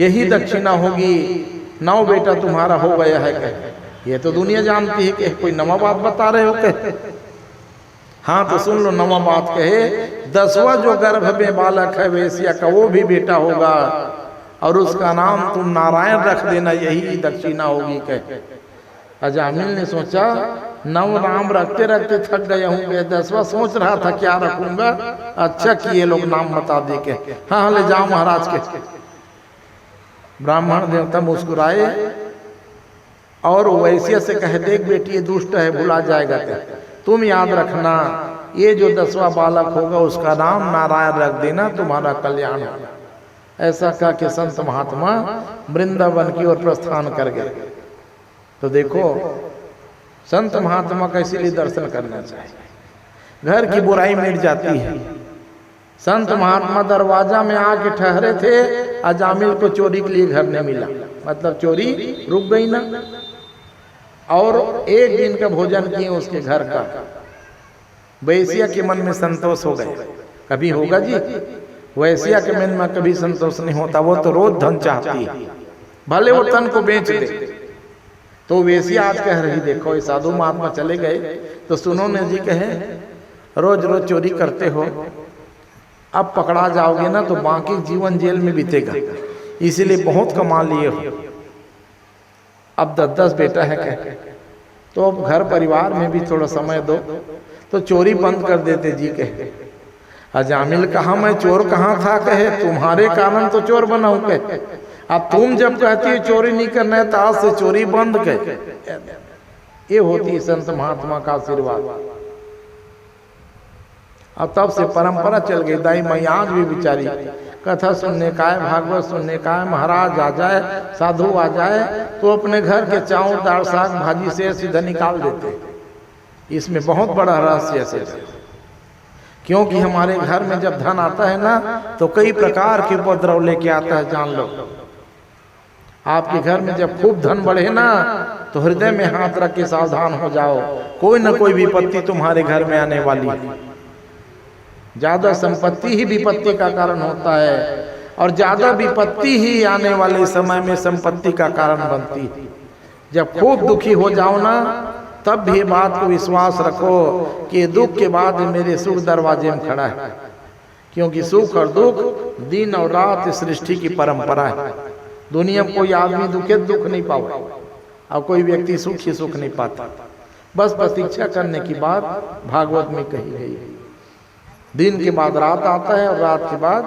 यही दक्षिणा होगी, 9 बेटा तुम्हारा हो गया है, कह ये तो दुनिया जानती है, कि कोई नवा बात बता रहे हो, कह हाँ तो सुन लो नवा बात, कहे 10वां जो गर्भ में बालक है वेश्या का वो भी बेटा होगा और उसका नाम तुम नारायण रख देना, यही दक्षिणा होगी, कह अजामिल ने सोचा 9 नाम रखते रखते थक गया हूँ, 10वां सोच रहा था क्या रखूंगा, अच्छा कि ये लोग नाम बता दे, के हाँ ले जाओ महाराज, के ब्राह्मण देवता मुस्कुराए और वैश्य से कहे देख बेटी ये दुष्ट है भुला जाएगा, कह तुम याद रखना ये जो 10वां बालक होगा उसका नाम नारायण रख देना, तुम्हारा कल्याण होगा। ऐसा कह के संत महात्मा वृंदावन की ओर प्रस्थान कर गए। तो देखो संत महात्मा का इसीलिए दर्शन करना चाहिए, घर की बुराई मिट जाती है। संत महात्मा दरवाजा में आके ठहरे थे, अजामिल को चोरी के लिए घर नहीं मिला, मतलब चोरी रुक गई ना, और 1 दिन का भोजन किए उसके घर का। वैश्या के मन में संतोष हो गए, कभी होगा जी वैश्या के मन में कभी संतोष नहीं होता, वो तो रोज धन चाहती है, भले वो तन को बेच दे। तो वैश्या आज कह रही देखो ये साधु महात्मा चले गए तो सुनो ने जी कहे रोज रोज चोरी करते हो, अब पकड़ा जाओगे ना तो बाकी जीवन जेल में बीतेगा, इसीलिए बहुत कमा लिए हो। अब 10-10 बेटा है कह, तो अब घर परिवार में भी थोड़ा समय दो, तो चोरी बंद कर देते जी कहे। अजामिल कहा मैं चोर कहाँ था, कहे तुम्हारे कारण तो चोर बना हूं, कहे अब तुम जब कहती है चोरी नहीं करना है तो आज से चोरी बंद, कहे ये होती है संत महात्मा का आशीर्वाद। अब तब से परंपरा चल गई, दाई मैं आज भी बिचारी कथा सुनने का है, भागवत सुनने का है, महाराज आ जाए साधु आ जाए तो अपने घर के चावल दाल साग भाजी से सीधा निकाल देते। इसमें बहुत बड़ा रहस्य है, क्योंकि हमारे घर में जब धन आता है ना तो कई प्रकार के उपद्रव लेके आता है, जान लो। आपके घर में जब खूब धन बढ़े ना तो हृदय में हाथ रख के सावधान हो जाओ, कोई ना कोई विपत्ति तुम्हारे घर में आने वाली है। ज्यादा संपत्ति ही विपत्ति का कारण होता है, और ज्यादा विपत्ति ही आने वाले समय में संपत्ति का कारण बनती है। जब खूब दुखी हो जाओ ना तब भी बात को विश्वास रखो कि दुख के बाद मेरे सुख दरवाजे में खड़ा है, क्योंकि सुख और दुख दिन और रात सृष्टि की परंपरा है। दुनिया में कोई आदमी दुखे दुख नहीं पाओ और कोई व्यक्ति सुख ही सुख नहीं पाता। बस प्रतीक्षा करने की बात भागवत में कही गई है। दिन के बाद रात आता है और रात के बाद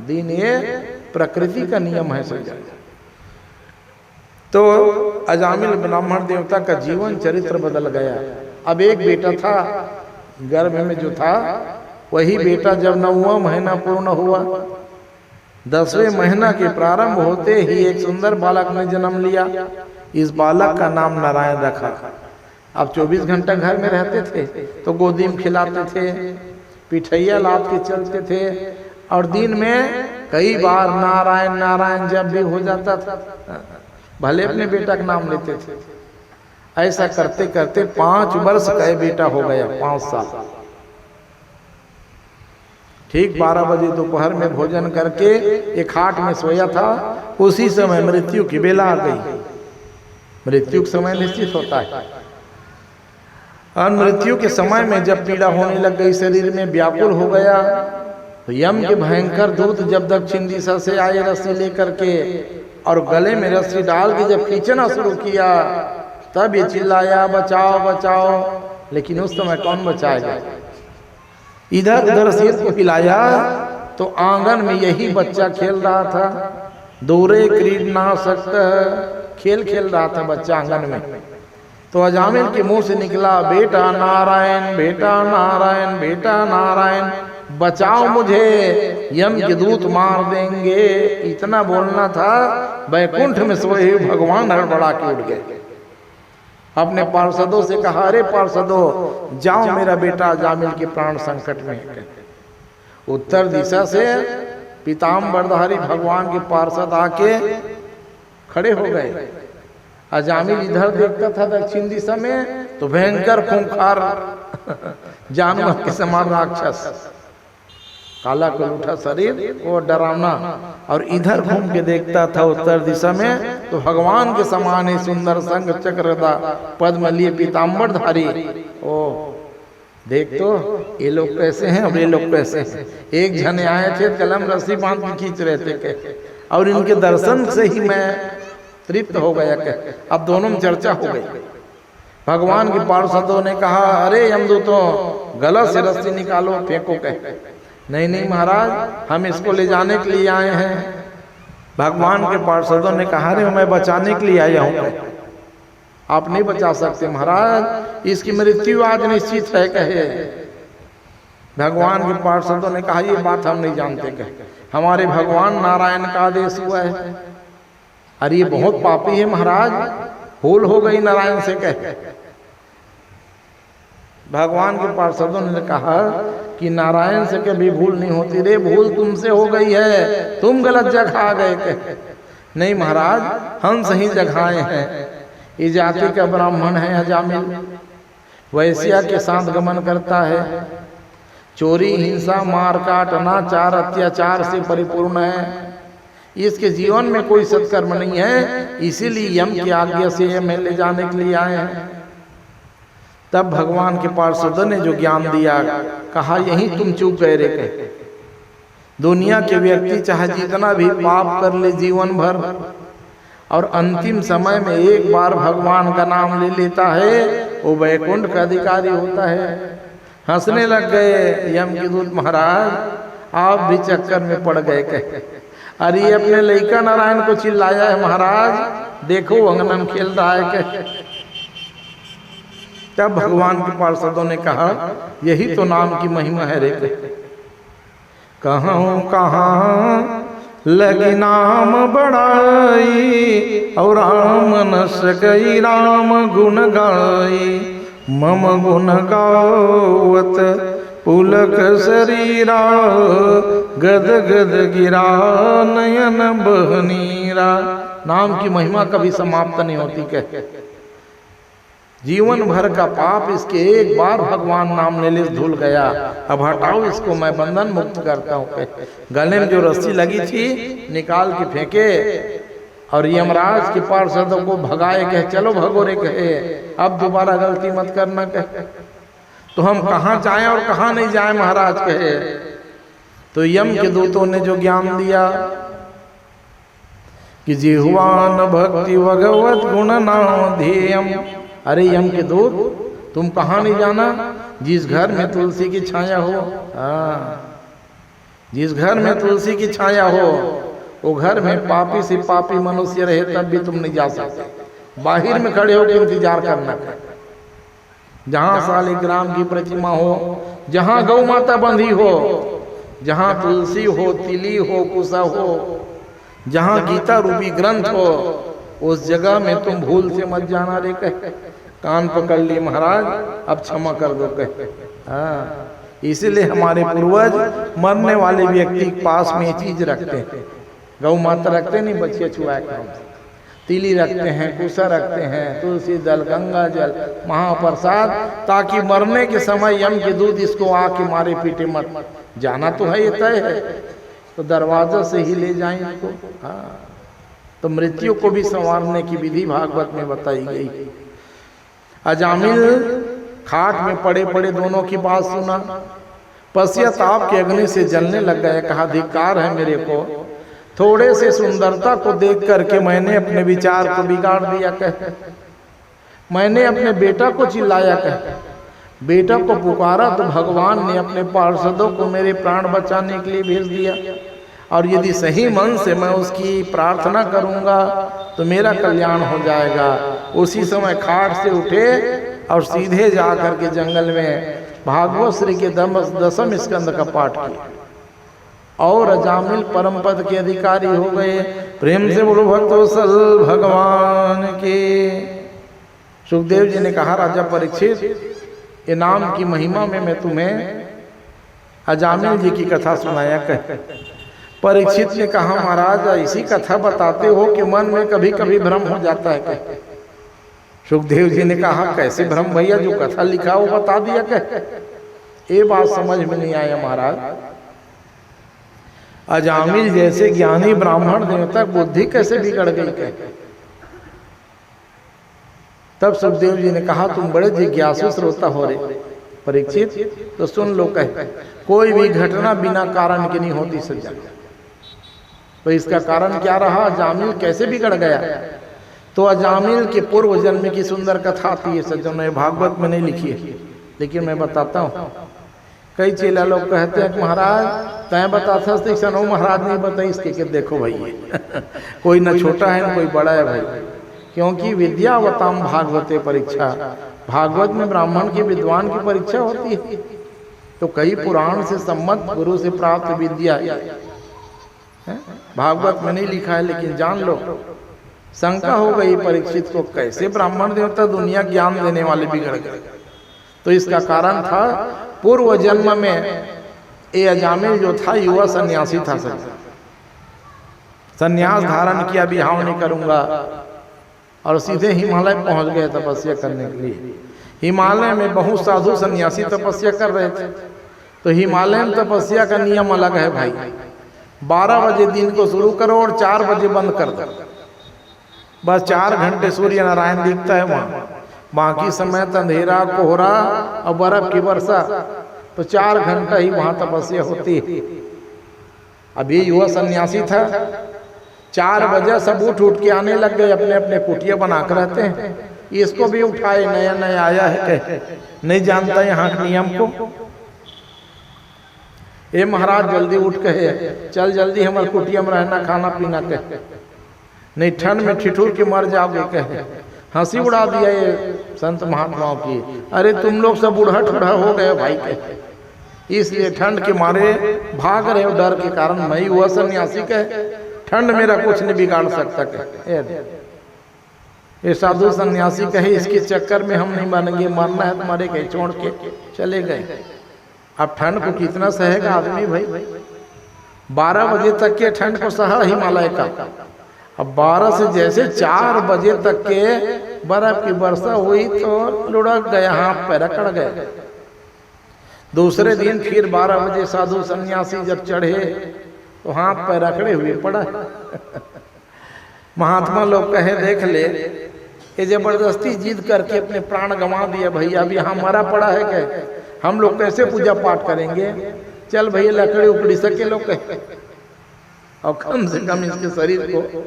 दिन, ये प्रकृति का नियम है समझा। तो अजामिल ब्राह्मण देवता का जीवन चरित्र बदल गया। अब एक बेटा था गर्भ में जो था वही बेटा जब 9वां महीना पूर्ण हुआ, 10वें महीना के प्रारंभ होते ही एक सुंदर बालक ने जन्म लिया। इस बालक का नाम नारायण रखा। अब 24 घंटा घर में रहते थे तो गोदी में खिलाते थे, पिठैया लाद के चलते थे, और दिन में कई बार नारायण नारायण जब भी हो जाता था भले अपने बेटा का नाम लेते थे। ऐसा करते करते 5 वर्ष का बेटा हो गया, 5 साल। ठीक 12 बजे दोपहर में भोजन करके एक खाट में सोया था, उसी समय मृत्यु की बेला आ गई। मृत्यु का समय निश्चित होता है, और मृत्यु के समय में जब पीड़ा होने लग गई, शरीर में व्याकुल हो गया, तो यम के भयंकर दूत जब दक्षिण दिशा से आए रस्सी लेकर के, और गले में रस्सी डाल के जब खींचना शुरू किया, तब ये चिल्लाया बचाओ बचाओ। लेकिन उस समय कौन बचाएगा? इधर उधर सिर को हिलाया तो आंगन में यही बच्चा खेल रहा था। दूरे क्रीडनाशक्त खेल खेल रहा था बच्चा आंगन में। तो अजामिल के मुंह से निकला, बेटा नारायण, बेटा नारायण, बेटा नारायण, बचाओ मुझे, यम के दूत मार देंगे। इतना बोलना था, बैकुंठ में सोए हुए भगवान हड़बड़ा के उठ गए। अपने पार्षदों से कहा, अरे पार्षदों जाओ, मेरा बेटा अजामिल के प्राण संकट में है। उत्तर दिशा से पीताम्बरधारी भगवान के पार्षद आके खड़े हो गए। अजामिल इधर देखता था दक्षिण दिशा में, तो भयंकर खूंखार जानवर के समान राक्षस, काला कलूठा शरीर, वो डरावना, और इधर घूम के देखता था उत्तर दिशा में, तो भगवान के समान ही सुंदर संग चक्रदा पद्म लिए पीताम्बरधारी। ओ देख तो ये लोग कैसे हैं और ये लोग कैसे हैं। एक जने आए थे, कलम रस्सी बांध के खींच रहे थे, और इनके दर्शन से ही मैं तृप्त हो गया। अब दोनों में चर्चा हो गई। भगवान के पार्षदों ने कहा, अरे यमदूतों गलत से रस्सी निकालो, फेंको। कहे नहीं नहीं महाराज, हम इसको ले जाने के लिए आए हैं। भगवान के पार्षदों ने कहा, अरे मैं बचाने के लिए आया हूँ। आप नहीं बचा सकते महाराज, इसकी मृत्यु आज निश्चित है। कहे भगवान के पार्षदों ने कहा, ये बात हम नहीं जानते। कहे हमारे भगवान नारायण का आदेश हुआ है। अरे ये बहुत पापी है महाराज, भूल हो गई नारायण से। कहे भगवान के पार्षदों ने कहा कि नारायण से कभी भूल नहीं होती रे, भूल तुमसे हो गई है, तुम गलत जगह आ गए। कहे नहीं महाराज, हम सही जगह आए हैं। इस जाति का ब्राह्मण है अजामिल, वैश्या के साथ गमन करता है, चोरी हिंसा मारकाट अनाचार अत्याचार से परिपूर्ण है। इसके जीवन में कोई सत्कर्म नहीं है, इसीलिए यम की आज्ञा से हमें ले जाने के लिए आए हैं। तब भगवान के पार्षदों ने जो ज्ञान दिया, कहा यही तुम चूक गए रे। कहे दुनिया के व्यक्ति चाहे जितना भी पाप कर ले जीवन भर, और अंतिम समय में एक बार भगवान का नाम ले लेता है, वो वैकुंठ का अधिकारी होता है। हंसने लग गए यम के दूत, महाराज आप भी चक्कर में पड़ गए। कहे अरे अपने लड़का नारायण को चिल्लाया है महाराज, देखो अंगना में खेल रहा है। कहे तब भगवान के पार्षदों ने कहा, यही तो नाम की महिमा है रे। कहूँ कहाँ लगी नाम बढ़ाई, और राम न सकई राम गुण गाई। मम गुण गावत पुलक शरीरा, गद गद गिरा नयन बहनीरा। नाम की महिमा कभी समाप्त नहीं होती। कह जीवन भर का पाप इसके एक बार भगवान नाम ले धुल गया। अब हटाओ इसको, मैं बंधन मुक्त करता हूँ। गले में जो रस्सी लगी थी निकाल के फेंके, और यमराज के पार्षदों को भगाए। कहे चलो भगो रे। कहे अब दोबारा गलती मत करना। कहे तो हम कहाँ जाएं और कहाँ नहीं जाएं महाराज। कहे तो यम के दूतों ने जो ज्ञान दिया कि जिह्वान भक्ति भगवत गुण नाम ध्येयम। अरे यम के दूत, तुम कहाँ नहीं जाना, जिस घर में तुलसी की छाया हो, जिस घर में तुलसी की छाया हो, वो घर में पापी से पापी मनुष्य रहे तब भी तुम नहीं जा सकते। बाहर में खड़े होकर इंतजार करना। जहाँ शालिग्राम की प्रतिमा हो, जहाँ गौ माता बंधी हो, जहाँ तुलसी हो, तिली हो, कुसा हो, जहाँ गीता रूपी ग्रंथ हो, उस जगह में तुम भूल से मत जाना रे कहे। कान पकड़ लिए महाराज, अब क्षमा कर दो कहे। हाँ, इसीलिए हमारे पूर्वज मरने वाले व्यक्ति के पास में ये चीज रखते हैं। गौ माता रखते नहीं, बच्चे छुआ के, तिली रखते हैं, कुसा रखते हैं, तुलसी दल, गंगा जल, महाप्रसाद, ताकि मरने के समय यम के दूत इसको आके मारे पीटे मत। जाना तो है, ये तय है, तो दरवाजा से ही ले जाएं इसको। हाँ, तो मृत्यु को भी संवारने की विधि भागवत में बताई गई। अजामिल खाट में पड़े पड़े दोनों की बात सुना, पश्चाताप के अग्नि से जलने लग गया। कहा धिक्कार है मेरे को, थोड़े से सुंदरता को देख करके मैंने अपने विचार को बिगाड़ दिया कह। मैंने अपने बेटा को चिल्लाया कह, बेटा को पुकारा तो भगवान ने अपने पार्षदों को मेरे प्राण बचाने के लिए भेज दिया, और यदि सही मन से मैं उसकी प्रार्थना करूंगा तो मेरा कल्याण हो जाएगा। उसी समय खाट से उठे और सीधे जा करके जंगल में भागवत श्री के 10वें स्कंद का पाठ किया, और अजामिल परम पद के अधिकारी हो गए। प्रेम से बोलो भक्तवत्सल भगवान के। सुखदेव जी ने कहा, राजा परीक्षित, इनाम की महिमा में मैं तुम्हें अजामिल जी की कथा सुनाया कह। परीक्षित ने कहा, महाराज ऐसी कथा बताते हो कि मन में कभी कभी भ्रम हो जाता है कह। सुखदेव जी ने कहा, कैसे भ्रम भैया, जो कथा लिखा वो बता दिया कह। ये बात समझ में नहीं आया महाराज। अजामिल जैसे ज्ञानी ब्राह्मण देवता बुद्धि कैसे बिगड़ गई कह। तब सुखदेव जी ने कहा, तुम बड़े जिज्ञासु श्रोता हो रहे परीक्षित, तो सुन लो कह। कोई भी घटना बिना कारण की नहीं होती सज्जन। तो इसका कारण क्या रहा, अजामिल कैसे बिगड़ गया? तो अजामिल के पूर्व जन्म की सुंदर कथा थी ये सज्जनों, भागवत में नहीं लिखी है, लेकिन मैं बताता हूँ। कई चेला लोग कहते हैं कि महाराज तय बताता सनो, महाराज नहीं बताई इसके कि देखो भाई कोई न छोटा है न कोई बड़ा है भाई, क्योंकि विद्यावताम भागवते परीक्षा, भागवत में ब्राह्मण की विद्वान की परीक्षा होती है। तो कई पुराण से सम्मत गुरु से प्राप्त विद्या है, भागवत में नहीं लिखा है, लेकिन जान लो। शंका हो गई परीक्षित को, कैसे ब्राह्मण देवता दुनिया ज्ञान देने वाले बिगड़ गए? तो इसका कारण था पूर्व जन्म में ये अजामिल जो था युवा सन्यासी था, सन्यास धारण किया, विवाह नहीं करूंगा, और सीधे हिमालय पहुंच गए तपस्या करने के लिए। हिमालय में बहुत साधु सन्यासी तपस्या कर रहे थे। तो हिमालय में तपस्या का नियम अलग है भाई, 12 बजे दिन को शुरू करो और 4 बजे बंद कर दो। बस 4 घंटे सूर्य नारायण दिखता है वहाँ, बाकी समय अंधेरा, कोहरा और बर्फ की वर्षा। तो 4 घंटा ही वहाँ तपस्या होती है। अभी युवा सन्यासी था, 4 बजे सब उठ के आने लग गए, अपने अपने कुटिया बनाकर रहते हैं। इसको भी उठाए, नया नया आया है कह, नहीं जानता यहाँ के नियम को। ए महाराज जल्दी उठ कहे, चल जल्दी हमारे कुटिया में रहना, खाना पीना कह, नहीं ठंड में ठिठुर के मर जाओगे कहे। हंसी उड़ा दिया ये संत महात्माओं की, अरे तुम लोग सब बूढ़ा ठूढ़ा हो गए भाई कहे, इसलिए ठंड के मारे भाग रहे हो डर के कारण। मैं हुआ सन्यासी कहे, ठंड मेरा कुछ नहीं बिगाड़ सकता कहे। ये साधु सन्यासी कहे, इसके चक्कर में हम नहीं बनेंगे, मरना है तुम्हारे कहीं, छोड़ के चले गए। अब ठंड को कितना सहेगा आदमी भाई? 12 बजे तक के ठंड को सहा हिमालय का। अब 12 से जैसे 4 बजे तक के बर्फ की वर्षा हुई तो लुढ़क गया, हाथ पैर अकड़ गए। दूसरे दिन फिर 12 बजे साधु सन्यासी जब चढ़े तो हाथ पैर अकड़े हुए पड़ा। महात्मा लोग कहे, देख ले ये जबरदस्ती जिद करके अपने प्राण गंवा दिया भैया, अभी यहाँ मरा पड़ा है क्या, हम लोग कैसे पूजा पाठ करेंगे? चल भैया लकड़ी उकड़ी सके लोग कहे, और कम से कम इसके शरीर को।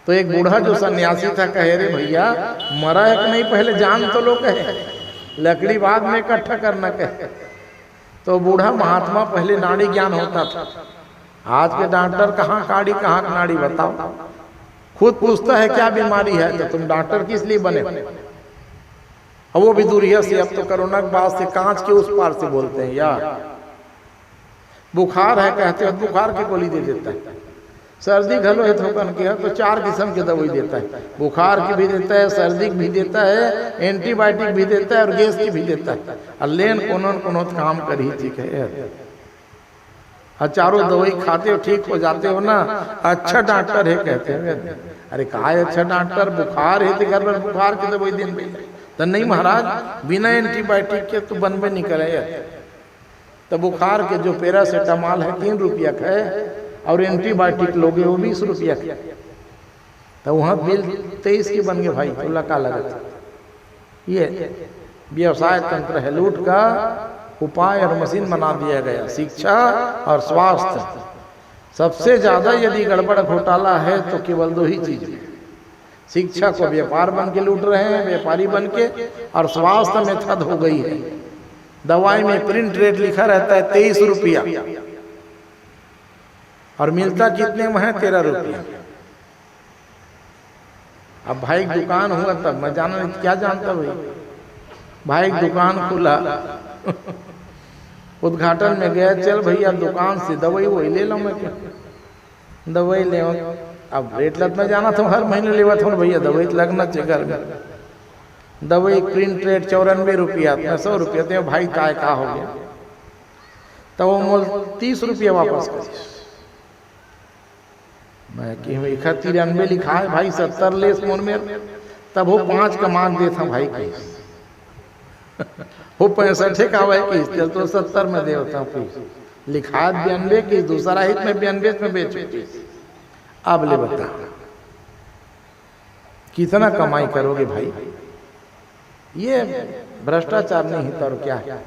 तो एक बूढ़ा जो सन्यासी था कहे, रे भैया मरा है कि नहीं पहले जान तो लो कहे, लकड़ी बाद में इकट्ठा करना कहे। तो बूढ़ा महात्मा पहले नाड़ी ज्ञान होता था, आज के डॉक्टर कहाँ काड़ी कहाँ नाड़ी बताओ, खुद पूछता है क्या बीमारी है, तो तुम डॉक्टर किस लिए बने? और वो भी दूरिया से, अब तो कोरोना के बाद से कांच के उस पार से बोलते हैं यार। बुखार है कहते हैं, बुखार की गोली दे देता है। सर्दी घलो है थोकन के है तो 4 किस्म के दवाई देता है, बुखार की भी देता है, सर्दी की भी देता है, एंटीबायोटिक भी देता है और गैस की भी देता है। और लेन कोनो काम कर ही ठीक है। और चारों दवाई खाते हो ठीक हो जाते हो ना, अच्छा डॉक्टर है कहते हैं। अरे कहा है अच्छा डॉक्टर, बुखार है तो घर में बुखार की दवाई दिन में तो नहीं महाराज, बिना एंटीबायोटिक के तो बनबे नहीं करे। तो बुखार के जो पैरासीटामॉल है 3 रुपया का है और एंटीबायोटिक लोगे वो 20 रुपया का, तो वहाँ बिल 23 की बन गए भाई, तो लगा लगा। ये व्यवसाय तंत्र है, लूट का उपाय और मशीन बना दिया गया। शिक्षा और स्वास्थ्य सबसे ज्यादा यदि गड़बड़ घोटाला है तो केवल 2 ही चीज है। शिक्षा को व्यापार बन के लूट रहे हैं, व्यापारी बन के, और स्वास्थ्य में ठद हो गई है। दवाई में प्रिंट रेट लिखा रहता है 23 रुपया और मिलता कितने में है 13 रुपया। अब भाई दुकान हुआ तब मैं जाना नहीं, क्या जानता भाई दुकान खुला उद्घाटन में गया, चल भैया दुकान से दवाई वही ले लो। मैं क्या दवाई ले, अब रेट लग में जाना था, हर महीने लेवा था भैया दवाई लगना चाहिए घर में। दवाई प्रिंट रेट 94 रुपया, 100 रुपया थे भाई, काय का हो गया, तो वो मोल 30 रुपया वापस कर। मैं कि 93 लिखा है भाई, 70 ले मोल में, तब वो 5 का मांग देता भाई की वो 65 का हुआ कि चल तो 70 में दे होता हूँ, लिखा 92 की, दूसरा हित में 92 में बेच। अब ले बता कितना कमाई करोगे भाई, ये भ्रष्टाचार नहीं है तो क्या है।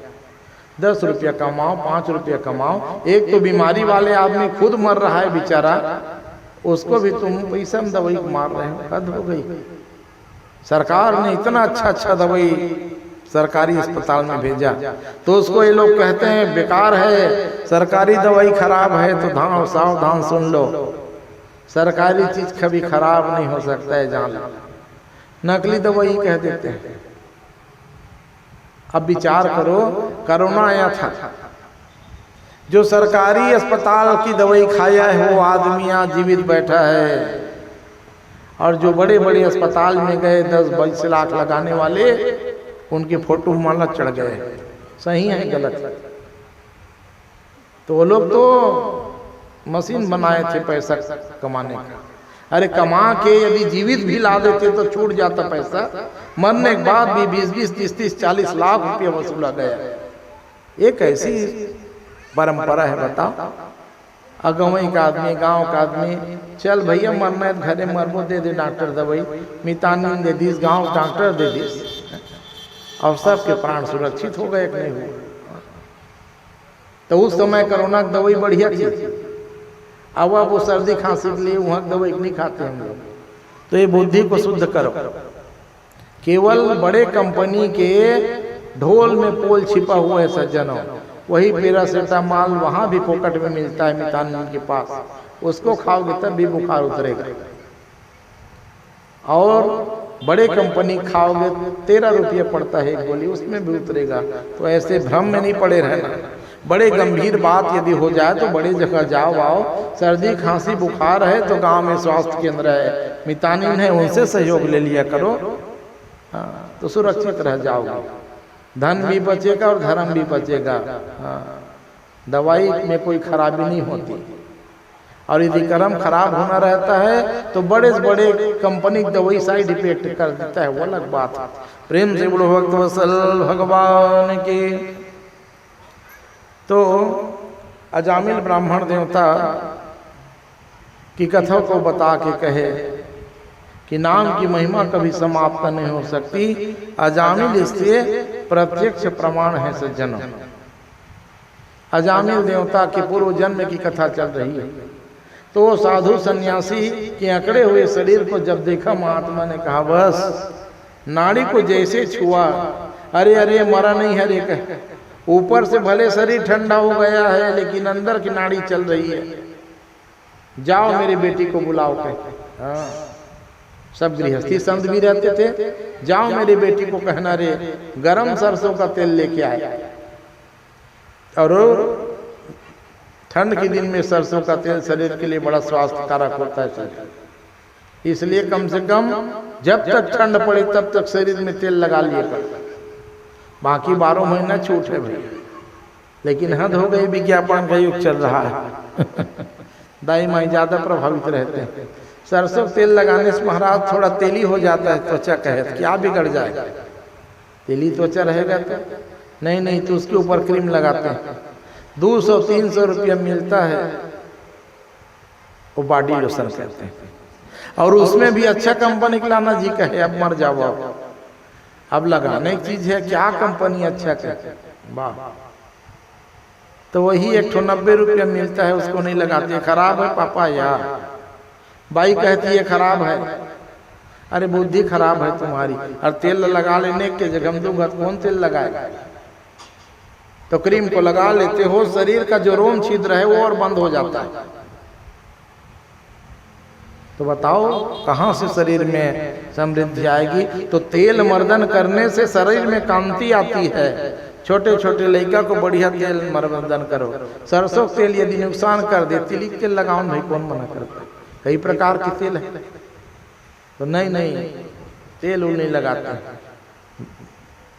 10 रुपया कमाओ, 5 रुपया कमाओ। एक तो बीमारी वाले आदमी खुद मर रहा है बेचारा, उसको भी तुम पैसा में दवाई मार रहे हो, हद हो गई। सरकार ने इतना अच्छा दवाई सरकारी अस्पताल में भेजा तो उसको ये लोग कहते हैं बेकार है, सरकारी दवाई खराब है। तो सावधान सुन लो, सरकारी चीज कभी खराब नहीं हो सकता है, जान लो। नकली दवाई कह देते हैं। अब विचार करो, कोरोना आया था, जो सरकारी अस्पताल की दवाई खाया है वो आदमी आज जीवित बैठा है, और जो बड़े बड़े अस्पताल में गए 10-20 लाख लगाने वाले, उनके फोटो माला चढ़ गए। सही है गलत है? तो वो लोग तो मशीन बनाए थे पैसा कमाने का। अरे कमा के यदि जीवित भी ला देते तो छूट जाता पैसा, मरने के बाद भी 20-20, 30-30, 40 लाख रुपया वसूला गया। ये कैसी परंपरा है बताओ। अगवई का आदमी, गांव का आदमी, चल भैया मरना है घरे मरबो, दे दे डॉक्टर दवाई, मितानिन दे दी, गांव डॉक्टर दे दी, और सबके प्राण सुरक्षित हो गए कि नहीं हुए। तो उस समय कोरोना की दवाई बढ़िया थी। अब वो सर्दी खांसी के लिए वहाँ दवाई नहीं खाते हम लोग। तो ये बुद्धि को शुद्ध करो। केवल बड़े कंपनी के ढोल में पोल छिपा हुआ है सज्जनों, वही पैरासीटामॉल वहाँ भी फोकट में मिलता है मितानिन के पास, उसको खाओगे तब भी बुखार उतरेगा। और बड़े कंपनी खाओगे 13 रुपये पड़ता है एक गोली, उसमें भी उतरेगा। तो ऐसे भ्रम में नहीं पड़े रहना। बड़े गंभीर बात यदि हो जाए तो बड़े जगह जाओ आओ। सर्दी खांसी बुखार है तो गांव में स्वास्थ्य केंद्र है, मितानिन है, उनसे सहयोग ले लिया करो। हाँ, तो सुरक्षित रह जाओगे, धन भी बचेगा और धर्म भी बचेगा। हाँ, दवाई में कोई खराबी नहीं होती। और यदि कर्म खराब होना रहता है तो बड़े से बड़े कंपनी दवाई साइड इफेक्ट कर देता है, वो अलग बात है। प्रेम से बोलो भक्त वत्सल भगवान के। तो अजामिल ब्राह्मण देवता की कथा को बता के कहे कि नाम की महिमा कभी समाप्त नहीं हो सकती। अजामिल इससे प्रत्यक्ष प्रमाण है सज्जनों। अजामिल देवता के पूर्व जन्म की कथा चल रही है। तो साधु सन्यासी के अकड़े हुए शरीर को जब देखा, महात्मा ने कहा बस नाड़ी को जैसे छुआ, अरे अरे मरा नहीं है रे, ऊपर से भले शरीर ठंडा हो गया है लेकिन अंदर की नाड़ी चल रही है, जाओ मेरी बेटी को बुलाओ के। हाँ, सब गृहस्थी संत भी रहते थे। जाओ मेरी बेटी को कहना रे गरम सरसों का तेल लेके आए, और ठंड के दिन में सरसों का तेल शरीर के लिए बड़ा स्वास्थ्यकारक होता है, इसलिए कम से कम जब तक ठंड पड़े तब तक शरीर में तेल लगा लिए कर, बाकी 12 महीना छूट है भाई। लेकिन हद हो गई, विज्ञापन का युग चल रहा है दाई माई ज्यादा प्रभावित रहते हैं। सरसों तेल लगाने से महाराज थोड़ा तेली हो जाता है त्वचा, कहे तो क्या बिगड़ जाएगा, तेली त्वचा रहेगा तो नहीं तो उसके ऊपर क्रीम लगाते हैं। 200-300 रुपया मिलता है, वो बॉडी लोशन कहते हैं, और उसमें भी अच्छा कंपनी का लाना जी कहे अब मर जाओ, अब लगाने की चीज है, क्या कंपनी अच्छा कहते वाह। तो वही 190 रुपया मिलता है, उसको नहीं लगाते, खराब है पापा यार। बाई कहती है खराब है, अरे बुद्धि खराब है तुम्हारी, और तेल लगा लेने के जगह हम दूंगा कौन तेल लगाएगा, तो क्रीम को लगा लेते हो, शरीर का जो रोम छिद्र है वो और बंद हो जाता है। तो बताओ कहाँ से शरीर में समृद्धि आएगी। तो तेल मर्दन करने से शरीर में कांति आती है। छोटे छोटे लड़का को बढ़िया तेल मर्दन करो। सरसों तेल यदि नुकसान कर दे, तिली तेल लगाओ भाई, कौन मना करता है, कई प्रकार के तेल है। तो नहीं तेल वो नहीं लगाता,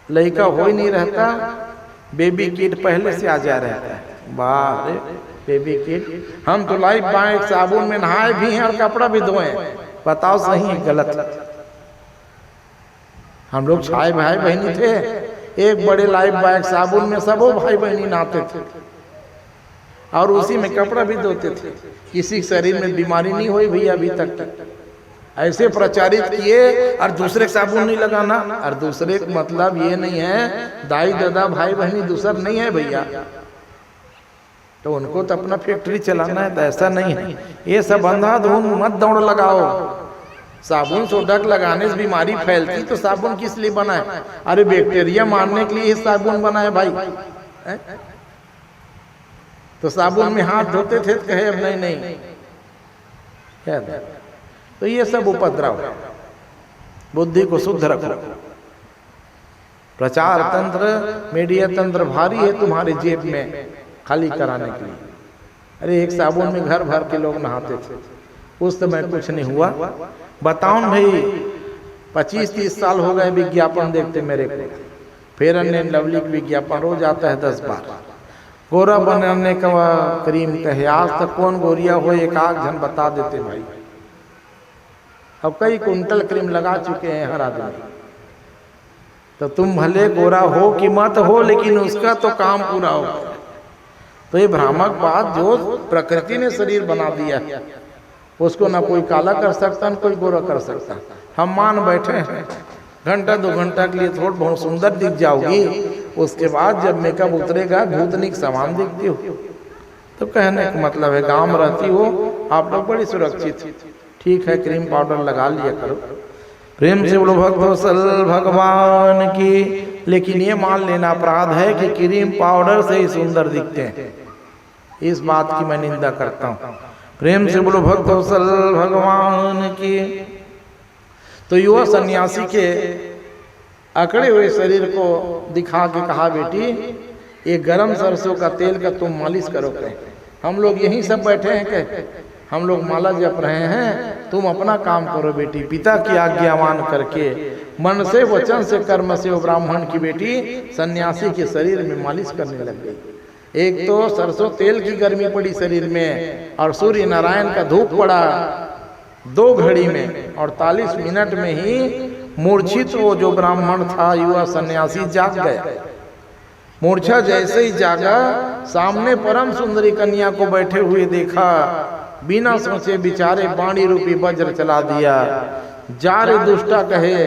लड़का हो ही नहीं रहता, बेबी किट पहले से आ जा रहता है। वाह रे बेबी किट, हम तो लाइफ बाइक साबुन में नहाए भी हैं और कपड़ा भी धोए, बताओ सही है गलत। हम लोग छाए भाई बहनी थे, एक बड़े लाइफ बाइक साबुन में सब भाई बहनी नहाते थे और उसी में कपड़ा भी धोते थे। किसी शरीर में बीमारी नहीं हुई भैया अभी तक। ऐसे प्रचारित किए और दूसरे साबुन नहीं लगाना, और दूसरे मतलब ये नहीं है दाई दादा भाई बहनी दूसर नहीं है भैया, तो उनको तो अपना फैक्ट्री चलाना है, तो ऐसा नहीं है। ये सब अंधाधुंध मत दौड़ लगाओ। साबुन सोडक लगाने से बीमारी फैलती, तो साबुन किस लिए बना है? अरे बैक्टीरिया मारने के लिए साबुन बना है भाई। तो साबुन में हाथ धोते थे तो कहे अब नहीं क्या, तो ये सब उपद्रव। बुद्धि को शुद्ध रखो। प्रचार तंत्र मीडिया तंत्र भारी है तुम्हारे जेब में खाली कराने के लिए। अरे एक साबुन में घर भर के लोग नहाते थे, उस समय कुछ नहीं हुआ। बताओ भाई 25-30 साल हो गए विज्ञापन देखते मेरे को, फेयर एंड लवली विज्ञापन रोज आता है 10 बार। गोरा बनाने का क्रीम कहे, आज तक कौन गोरिया हो एक आध जन बता देते भाई। अब कई कुंटल क्रीम लगा चुके हैं हर आदमी। तो तुम भले गोरा हो कि मत हो, लेकिन उसका तो काम पूरा हो। तो ये भ्रामक बात, जो प्रकृति ने शरीर बना दिया उसको ना कोई काला कर सकता, ना कोई गोरा कर सकता। हम मान बैठे हैं, घंटा 2 घंटा के लिए थोड़ा बहुत सुंदर दिख जाओगी, उसके बाद जब मेकअप उतरेगा भूतनिक समान दिखती हो। तो कहने का मतलब है गांव में रहती हो आप लोग बड़ी सुरक्षित, ठीक है क्रीम पाउडर लगा लिया करो। प्रेम से बोलो भक्तवत्सल भगवान की। लेकिन ये मान लेना अपराध है कि क्रीम पाउडर से ही सुंदर दिखते हैं, इस बात की मैं निंदा करता हूँ। प्रेम से बोलो भक्तवत्सल भगवान की। तो युवा सन्यासी के अकड़े हुए शरीर को दिखा के कहा, बेटी ये गरम सरसों का तेल का तुम मालिश करो। हम लोग यहीं सब बैठे हैं कि हम लोग माला जप रहे हैं, तुम अपना काम करो बेटी। पिता की आज्ञा मान करके मन से वचन से कर्म से वो ब्राह्मण की बेटी सन्यासी के शरीर में मालिश करने लग गई। एक तो सरसों तेल की गर्मी पड़ी शरीर में, और सूर्य नारायण का धूप पड़ा 2 घड़ी में, 48 मिनट में ही मूर्छित वो जो ब्राह्मण था युवा सन्यासी जाग गया। मूर्छा जैसे ही जागा, सामने परम सुंदरी कन्या को बैठे हुए देखा। बिना सोचे बिचारे बाणी रूपी वज्र चला दिया। जा रे दुष्टा कहे,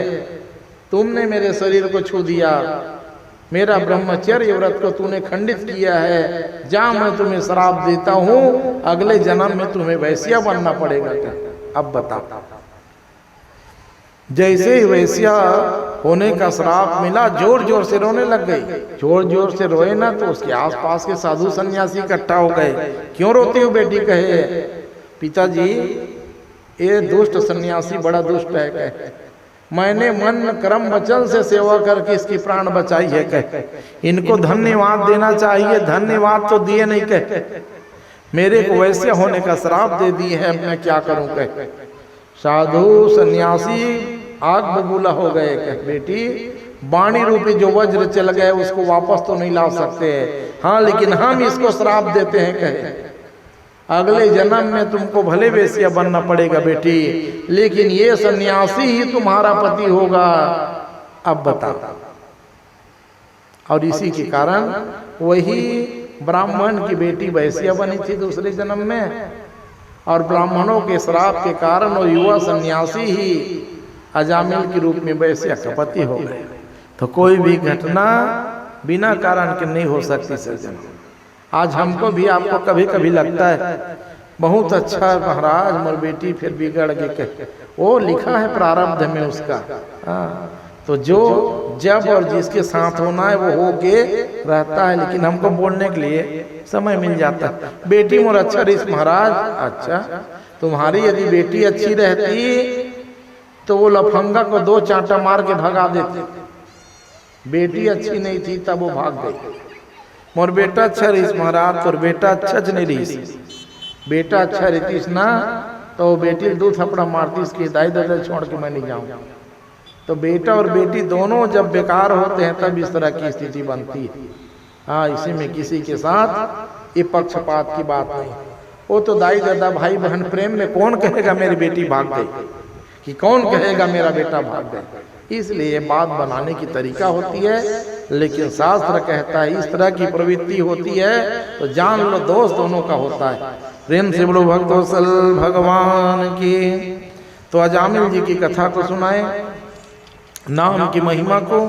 तुमने मेरे शरीर को छू दिया, मेरा ब्रह्मचर्य व्रत को तूने खंडित किया है। जा मैं तुम्हें श्राप देता हूँ, अगले जन्म में तुम्हें वैश्या बनना पड़ेगा। क्या अब बता। जैसे ही वैश्या होने का श्राप मिला, जोर जोर से रोने लग गई। जोर जोर से रोए ना तो उसके आसपास के साधु सन्यासी इकट्ठा हो गए। क्यों रोती हो बेटी? कहे पिताजी ये दुष्ट सन्यासी बड़ा दुष्ट है कह, मैंने मन कर्म वचन से सेवा करके इसकी प्राण बचाई है कह, इनको धन्यवाद देना चाहिए, धन्यवाद तो दिए नहीं कह, मेरे को वैसे होने का श्राप दे दिए है, अब मैं क्या करूं कह। साधु सन्यासी आग बबूला हो गए कह, बेटी वाणी रूपी जो वज्र चल गए उसको वापस तो नहीं ला सकते, हाँ लेकिन हम इसको श्राप देते हैं कहे, अगले जन्म में तुमको भले वेश्या बनना पड़ेगा बेटी, लेकिन ये सन्यासी ही तुम्हारा पति होगा, अब बताओ। और इसी के कारण वही ब्राह्मण की बेटी वैश्या बनी थी दूसरे जन्म में, और ब्राह्मणों के श्राप के कारण वो युवा सन्यासी ही अजामिल के रूप में वैश्या का पति हो गए। तो कोई भी घटना बिना कारण के नहीं हो सकती सज्जन। आज हमको भी आपको कभी कभी लगता है बहुत अच्छा महाराज मोर बेटी फिर बिगड़ गई, वो लिखा है प्रारब्ध में उसका, तो जो जब और जिसके साथ होना है वो हो के रहता है, लेकिन हमको बोलने के लिए समय मिल जाता है। बेटी मोर अच्छा रही महाराज, अच्छा तुम्हारी यदि बेटी अच्छी रहती तो वो लफंगा को 2 चांटा मार के भगा देते, बेटी अच्छी नहीं थी तब वो भाग गई। मोर बेटा अच्छा रहीस महाराज, तोर बेटा अच्छा नहीं रहीस, बेटा अच्छा रहतीस ना तो बेटी 2 थप्पड़ मारतीस कि दाई दादा छोड़ के मैं नहीं जाऊँ। तो बेटा और बेटी दोनों जब बेकार होते हैं तब इस तरह की स्थिति बनती है। हाँ, इसी में किसी के साथ ये पक्षपात की बात नहीं, वो तो दाई दादा भाई बहन प्रेम में कौन कहेगा मेरी बेटी भाग गई, कि कौन कहेगा मेरा बेटा भाग गया। इसलिए बात बनाने की तरीका होती है, लेकिन शास्त्र कहता है इस तरह की प्रवृत्ति होती है तो जान लो दोष दोनों का होता है। प्रेम से बोलो भक्तवत्सल भगवान की। तो अजामिल जी की कथा को सुनाए, नाम की महिमा को,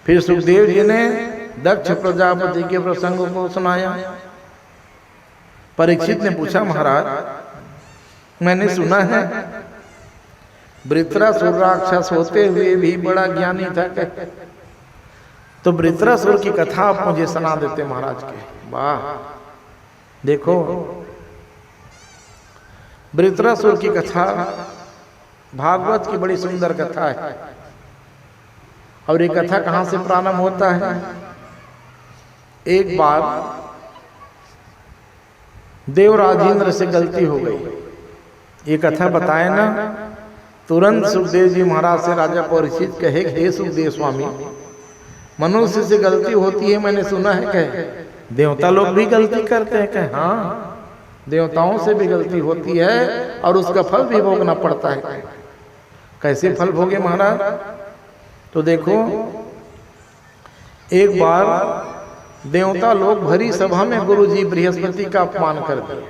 फिर सुखदेव जी ने दक्ष प्रजापति के प्रसंग को सुनाया। परीक्षित ने पूछा महाराज मैंने सुना है वृत्रासुर राक्षस होते हुए भी बड़ा ज्ञानी था, तो वृत्रासुर की कथा आप मुझे सुना देते महाराज के। वाह, देखो वृत्रासुर की कथा भागवत की बड़ी सुंदर कथा है। और ये कथा कहां से प्रारंभ होता है? एक बार देवराजेंद्र से गलती हो गई, ये कथा बताए ना, तुरंत सुखदेव जी महाराज से राजा परीक्षित कहे, हे सुखदेव स्वामी, मनुष्य से गलती होती है मैंने सुना है, कहे देवता लोग भी गलती करते हैं, कहे हाँ देवताओं से भी गलती होती है और उसका फल भी भोगना पड़ता है। कैसे फल भोगे महाराज? तो देखो एक बार देवता लोग भरी सभा में गुरु जी बृहस्पति का अपमान कर दिए।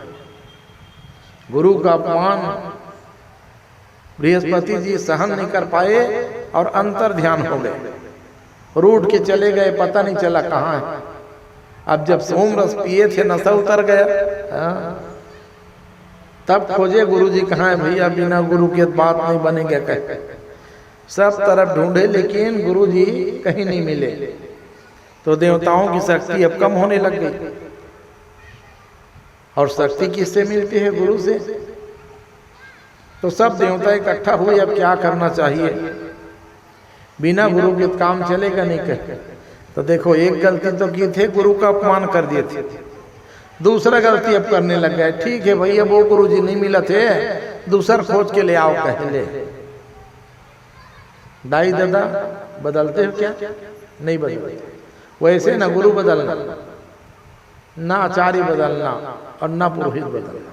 गुरु का अपमान बृहस्पति जी सहन नहीं कर पाए और अंतर ध्यान हो गए, रूठ के चले गए, पता नहीं चला कहाँ है। अब जब सोम रस पिए थे नशा उतर गया, तब खोजे गुरु जी कहाँ है भैया, बिना गुरु के बात नहीं बनेगा। कह सब तरफ ढूंढे लेकिन गुरु जी कहीं नहीं मिले। तो देवताओं की शक्ति अब कम होने लग गई, और शक्ति किससे मिलती है? गुरु से। तो सब देवता इकट्ठा हुए, अब क्या करना चाहिए, बिना गुरु के काम चलेगा नहीं। कह तो देखो एक गलती तो की थे, गुरु का अपमान कर दिए थे, दूसरा गलती अब करने लग गए। ठीक है भैया वो गुरु जी नहीं मिला थे, दूसरा खोज के ले आओ। कहले दाई दादा बदलते हो क्या? नहीं बदलते। वैसे ना गुरु बदलना, ना आचार्य बदलना और ना पुरोहित बदलना,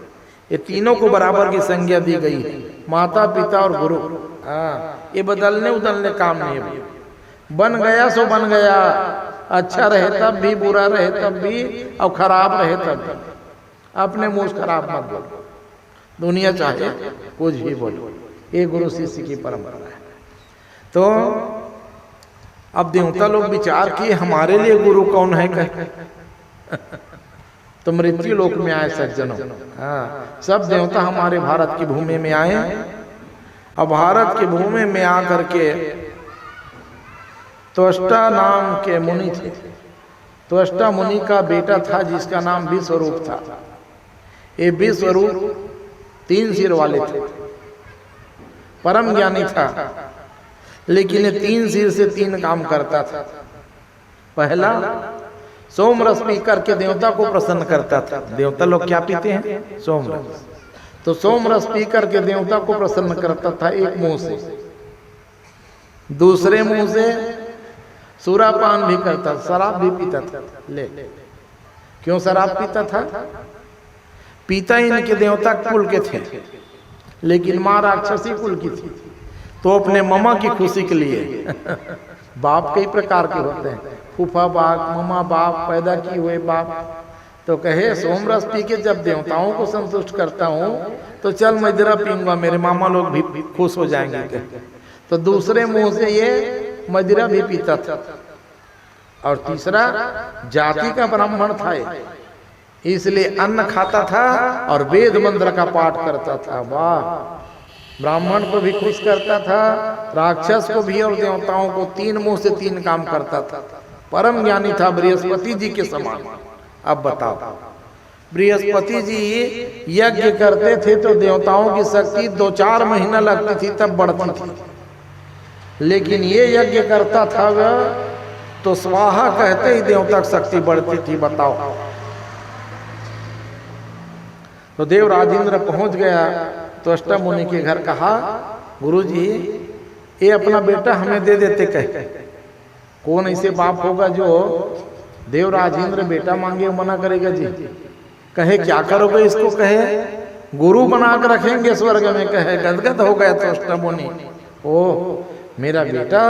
ये तीनों को बराबर की संज्ञा दी गई है, माता पिता और गुरु। हाँ, ये बदलने उदलने काम नहीं है। बन गया सो बन गया, अच्छा रहे तब भी, बुरा रहे तब भी, और खराब रहे तब भी। अपने मुंह खराब मत बोलो, दुनिया चाहे कुछ भी बोलो, ये गुरु शिष्य की परंपरा है। तो अब देवता लोग विचार किए हमारे लिए गुरु कौन है? कह तो मृत्यु लोक में आए सज्जनों। हाँ, सब देवता हमारे भारत की भूमि में आए, और भारत की भूमि में आकर के त्वष्टा नाम के मुनि थे। त्वष्टा मुनि का बेटा था जिसका नाम विश्वरूप था। ये विश्वरूप 3 सिर वाले थे, परम ज्ञानी था, लेकिन ये 3 सिर से 3 काम करता था। पहला, सोमरस पी करके देवता को प्रसन्न करता था। देवता लोग क्या पीते हैं? सोमरस। तो सोमरस पी करके देवता को प्रसन्न करता था एक मुंह से। दूसरे मुंह से सुरापान भी करता, शराब भी पीता था। ले क्यों शराब पीता था? पीता इनके देवता कुल के थे, लेकिन माँ राक्षसी कुल की थी, तो अपने ममा की खुशी के लिए बाप कई प्रकार के होते हैं, फूफा बाप, ममा बाप, पैदा किए हुए बाप। तो कहे सोमरस पी के जब देवताओं को संतुष्ट करता हूँ तो चल मदिरा पीऊंगा, मेरे मामा लोग भी खुश हो जाएंगे। तो दूसरे मुंह से ये मदिरा भी पीता था। और तीसरा, जाति का ब्राह्मण था, इसलिए अन्न खाता था और वेद मंत्र का पाठ करता था। वाह! ब्राह्मण को भी खुश करता था, राक्षस को भी और देवताओं को। 3 मुंह से 3 काम करता था। परम ज्ञानी था, बृहस्पति जी के समान। अब बताओ, बृहस्पति जी यज्ञ करते थे तो देवताओं की शक्ति 2-4 महीना लगती थी तब बढ़ती थी, लेकिन ये यज्ञ करता था वह तो स्वाहा कहते ही देवता की शक्ति बढ़ती थी। बताओ। तो देव राजेंद्र पहुंच गया तो अष्टा मुनि के घर कहा, गुरुजी ये अपना बेटा हमें दे देते। कहे कौन ऐसे बाप होगा जो देव राजेंद्र बेटा मांगे मना करेगा जी? कहे क्या करोगे इसको? कहे गुरु बना कर रखेंगे स्वर्ग में। कहे गदगद हो गया तो अष्टा मुनि, ओ मेरा बेटा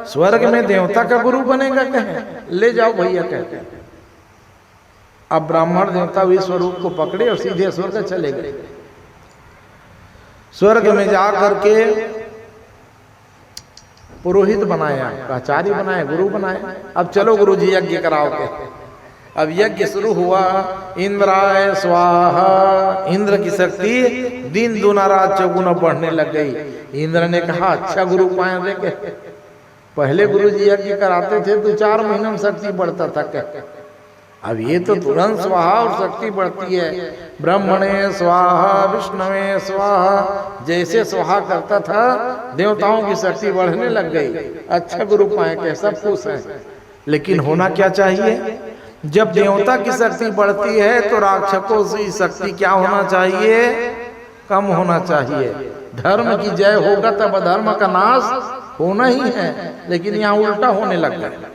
स्वर्ग में देवता का गुरु बनेगा? कहे ले जाओ भैया। कहते अब ब्राह्मण देवता विश्वरूप को पकड़े और सीधे स्वर्ग चले गए। स्वर्ग में जा करके पुरोहित बनाया, आचार्य बनाया, गुरु बनाया। अब चलो गुरु जी यज्ञ कराओ के। अब यज्ञ शुरू हुआ। इंद्राय स्वाहा, इंद्र की शक्ति दिन दुना रात चौगुना बढ़ने लग गई। इंद्र ने कहा अच्छा गुरु पाए रे के। पहले गुरु जी यज्ञ कराते थे तो 4 महीने में शक्ति बढ़ता था। क्या अब ये तो तुरंत स्वाहा और शक्ति बढ़ती है। ब्रह्मणे स्वाहा, विष्णुवे स्वाहा, जैसे स्वाहा करता था देवताओं की शक्ति बढ़ने लग गई। अच्छा गुरु पाए के, सब खुश हैं। लेकिन होना क्या चाहिए? जब देवता की शक्ति बढ़ती है तो राक्षसों की शक्ति क्या होना चाहिए? कम होना चाहिए। धर्म की जय होगा तब अधर्म का नाश होना ही है, लेकिन यहाँ उल्टा होने लग गया।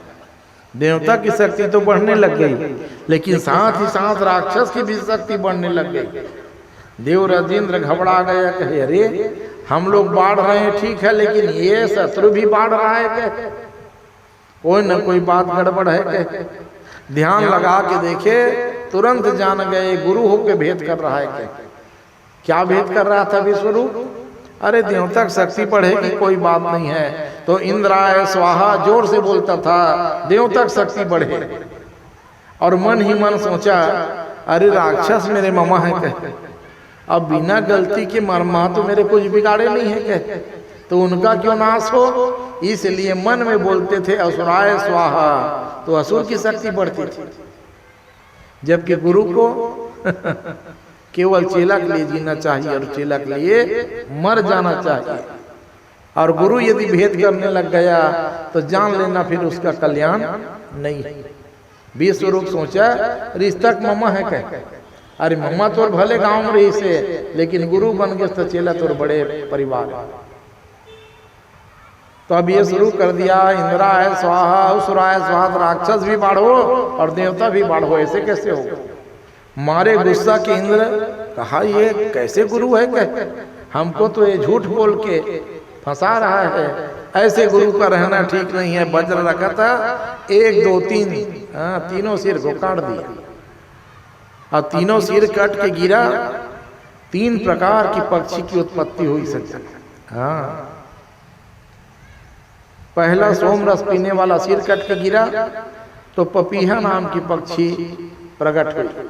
देवता की शक्ति तो बढ़ने लग गई, लेकिन साथ ही साथ राक्षस की भी शक्ति बढ़ने लग गई। देव राजेंद्र घबरा गया। कहे अरे हम लोग बाढ़ रहे हैं ठीक है, लेकिन ये शत्रु भी बाढ़ रहा है। कहे कोई न कोई बात गड़बड़ है। कहे ध्यान लगा के देखे, तुरंत जान गए गुरु होके भेद कर रहा है। कहे क्या भेद कर रहा था विश्वरूप? अरे देवता की शक्ति बढ़ेगी कोई बात नहीं है। तो इंद्राय स्वाहा जोर से बोलता था, देवता की शक्ति बढ़े। और मन ही मन सोचा अरे राक्षस मेरे मामा है। कहे अब बिना गलती के मरमा तो मेरे कुछ बिगाड़े नहीं है। कहे तो उनका क्यों नाश हो? इसलिए मन में बोलते थे असुराय स्वाहा, तो असुर की शक्ति बढ़ती थी। जबकि गुरु को केवल चेला के लिए जीना चाहिए और चेला के लिए मर जाना चाहिए। और गुरु यदि भेद करने लग गया तो जान लेना फिर उसका कल्याण नहीं। विश्वरूप सोचा रिश्ता मम्मा है। कह अरे मम्मा तोर भले गांव में रही से, लेकिन गुरु बन गए तो चेला तोर बड़े परिवार। तो अब ये शुरू कर दिया इंद्राय स्वाहा, असुराय स्वाहा। राक्षस भी बाढ़ो और देवता भी बाढ़ो, ऐसे कैसे होगा? मारे गुस्सा के इंद्र कहा ये कैसे गुरु है? कह हमको तो ये झूठ बोल के फंसा रहा है। ऐसे गुरु का रहना ठीक नहीं है। वज्र रखा था 1 2 3, तीनों सिर को काट दिया। और तीनों सिर कट के गिरा। 3 प्रकार की पक्षी की उत्पत्ति हुई सज्जन। हाँ, पहला सोमरस पीने वाला सिर कट के गिरा तो पपीहा नाम की पक्षी प्रकट हुई।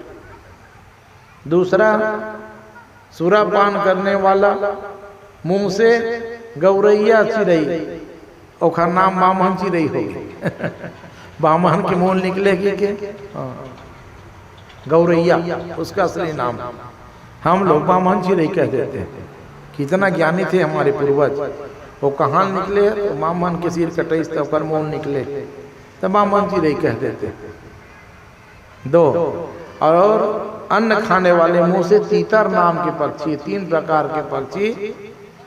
दूसरा सुरापान करने वाला मुंह से गौरैया चिरई, ओखर नाम बामहन चिरई होगी। बामहन की मूल निकलेगी के गौरैया, उसका असली नाम। हम लोग बामहन चिरई कह देते हैं कितना ज्ञानी थे हमारे पूर्वज। वो कहाँ निकले तो मामन के सिर कटे तो कर्मोन निकले, तो मामन जी रही कह देते। दो, और अन्न खाने वाले मुंह से तीतर नाम के पक्षी, 3 प्रकार के पक्षी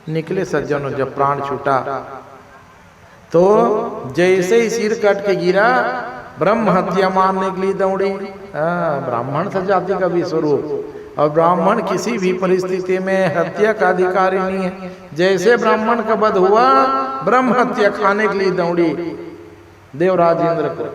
निकले सज्जनों जब प्राण छूटा। तो जैसे ही सिर कट के गिरा ब्रह्म हत्या मारने के लिए दौड़ी। ब्राह्मण था जाति का भी स्वरूप, और ब्राह्मण किसी भी परिस्थिति में हत्या का अधिकारी नहीं है। जैसे ब्राह्मण का वध हुआ ब्रह्म हत्या खाने के लिए दौड़ी देवराज इंद्र को।